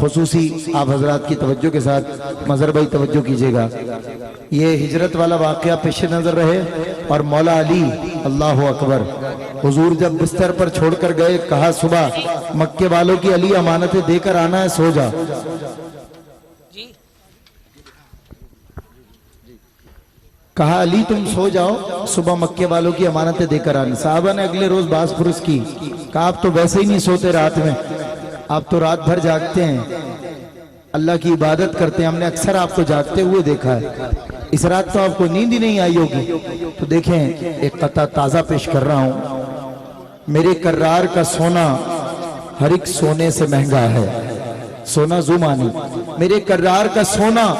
خصوصی آپ حضرات کی توجہ کے ساتھ مظہر بھائی توجہ کیجئے گا. یہ ہجرت والا واقعہ پیش نظر رہے اور مولا علی اللہ اکبر حضور جب بستر پر چھوڑ کر گئے کہا صبح مکے والوں کی علی امانتیں دے کر آنا ہے سو جا. کہا علی تم سو جاؤ صبح مکے والوں کی امانتیں دے کر آنی. صحابہ نے اگلے روز باز پرس کی کہا آپ تو ویسے ہی نہیں سوتے رات میں, آپ تو رات بھر جاگتے ہیں, اللہ کی عبادت کرتے ہیں, ہم نے اکثر آپ کو جاگتے ہوئے دیکھا ہے, اس رات تو آپ کو نیند ہی نہیں آئی ہوگی. تو دیکھیں ایک قطعہ تازہ پیش کر رہا ہوں. میرے کرار کا سونا ہر ایک سونے سے مہنگا ہے. سونا زمانی میرے کرار کا سونا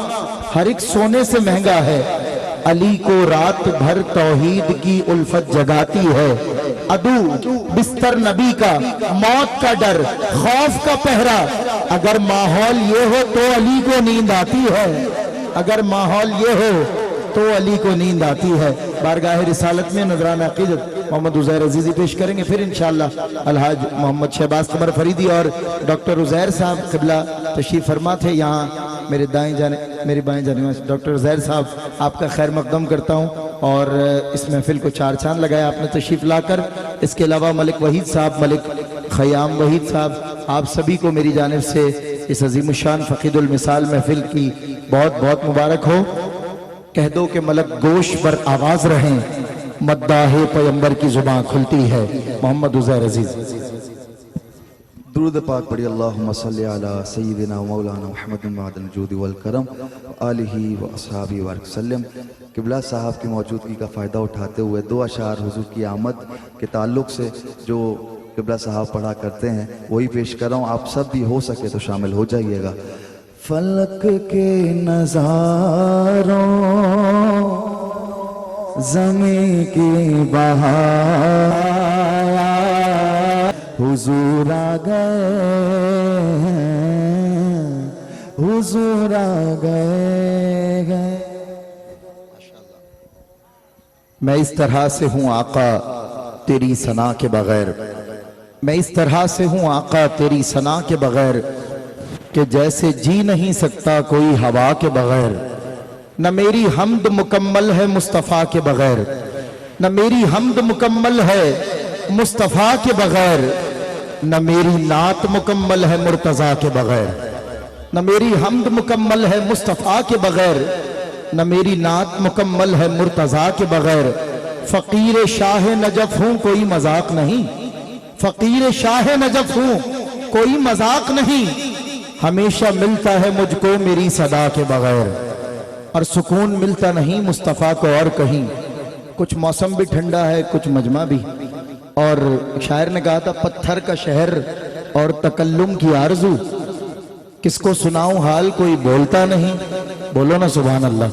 ہر ایک سونے سے مہنگا ہے. علی کو رات بھر توحید کی الفت جگاتی ہے. عدو بستر نبی کا, موت کا ڈر, خوف کا پہرا. اگر ماحول یہ ہو تو علی کو نیند آتی ہے, اگر ماحول یہ ہو تو علی کو نیند آتی ہے. بارگاہ رسالت میں نذران عقیدت محمد عزیر عزیزی پیش کریں گے, پھر انشاءاللہ الحاج محمد شہباز قمر فریدی اور ڈاکٹر عزیر صاحب قبلہ تشریف فرما تھے. یہاں میرے دائیں جانے میری بائیں جانے ڈاکٹر عزیر صاحب آپ کا خیر مقدم کرتا ہوں, اور اس محفل کو چار چاند لگایا آپ نے تشریف لا کر. اس کے علاوہ ملک وحید صاحب, ملک خیام وحید صاحب, آپ سبھی کو میری جانب سے اس عظیم الشان فقید المثال محفل کی بہت بہت مبارک ہو. کہہ دو کہ ملک گوش پر آواز رہیں, مداح پیغمبر کی زبان کھلتی ہے. محمد عزیر عزیز.
درود پاک پڑھی. اللہم صلی علی سیدنا مولانا محمد معدن الجود والکرم آلہ و اصحابہ وبارک وسلم. قبلہ صاحب کی موجودگی کا فائدہ اٹھاتے ہوئے دو اشعار حضور کی آمد کے تعلق سے جو قبلہ صاحب پڑھا کرتے ہیں وہی پیش کر رہا ہوں. آپ سب بھی ہو سکے تو شامل ہو جائیے گا. فلک کے نظاروں زمین کی بہار حضور آ گئے, حضور آ گئے.
میں اس طرح سے ہوں آقا تیری ثنا کے بغیر, میں اس طرح سے ہوں آقا تیری ثنا کے بغیر کہ جیسے جی نہیں سکتا کوئی ہوا کے بغیر. نہ میری حمد مکمل ہے مصطفیٰ کے بغیر, نہ میری حمد مکمل ہے مصطفیٰ کے بغیر, نہ میری نعت مکمل ہے مرتضیٰ کے بغیر. نہ میری حمد مکمل ہے مصطفیٰ کے بغیر, نہ میری نعت مکمل ہے مرتضیٰ کے بغیر. فقیر شاہ نجف ہوں کوئی مذاق نہیں, فقیر شاہ نجف ہوں کوئی مذاق نہیں. ہمیشہ ملتا ہے مجھ کو میری صدا کے بغیر, اور سکون ملتا نہیں مصطفیٰ کو اور کہیں. کچھ موسم بھی ٹھنڈا ہے کچھ مجمع بھی, اور شاعر نے کہا تھا پتھر کا شہر اور تکلم کی آرزو, کس کو سناؤں حال کوئی بولتا نہیں. بولو نا سبحان اللہ.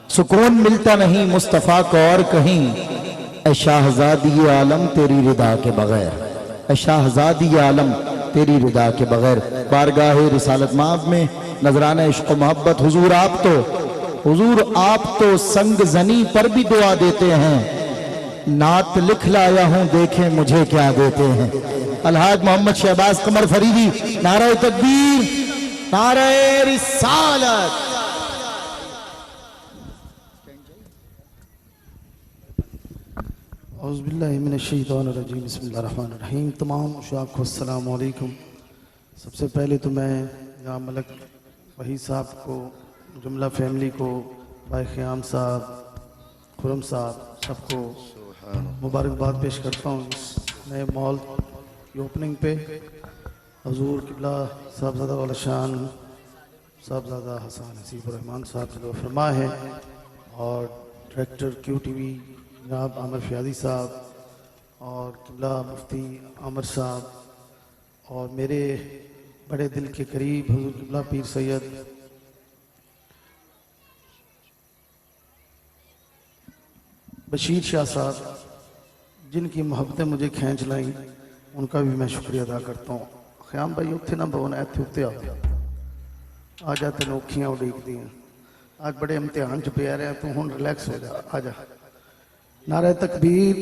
سکون ملتا نہیں مصطفیٰ کو اور کہیں, اے شاہزادی عالم تیری رضا کے بغیر, اے شاہزادی عالم تیری رضا کے بغیر. بارگاہ رسالت مآب میں نذرانہ عشق و محبت. حضور آپ تو سنگ زنی پر بھی دعا دیتے ہیں, نعت لکھ لایا ہوں دیکھیں مجھے کیا دیتے ہیں. الحاج محمد شہباز قمر فریدی, نعرہ تکبیر, نعرہ رسالت.
اعوذ باللہ من الشیطان الرجیم. بسم اللہ الرحمن الرحیم. تمام اشاق کو السلام علیکم. سب سے پہلے تو میں یہاں ملک وحید صاحب کو, جملہ فیملی کو, بھائی خیام صاحب, خرم صاحب, سب کو مبارکباد پیش کرتا ہوں اس نئے مال کی اوپننگ پہ. حضور قبلہ صاحبزادہ والا شان صاحبزادہ حسان حسیب الرحمان صاحب سے دعا فرما ہے, اور ڈائریکٹر کیو ٹی وی جناب عامر فیاضی صاحب, اور قبلہ مفتی عامر صاحب, اور میرے بڑے دل کے قریب حضور قبلہ پیر سید بشیر شاہ صاحب, جن کی محبتیں مجھے کھینچ لائیں, ان کا بھی میں شکریہ ادا کرتا ہوں. خیام بھائی اتھے نہ بہونا ایتھے اتھے آ جاتے نوکھیاں اڈیک دیا, آج بڑے امتحان چ پہ آ رہے ہیں, تو ہوں ریلیکس ہو جا, آ جا. نعرہ تکبیر,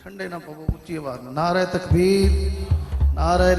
ٹھنڈے نہ پو, اچھی آواز میں. نعرہ تکبیر, نعرہ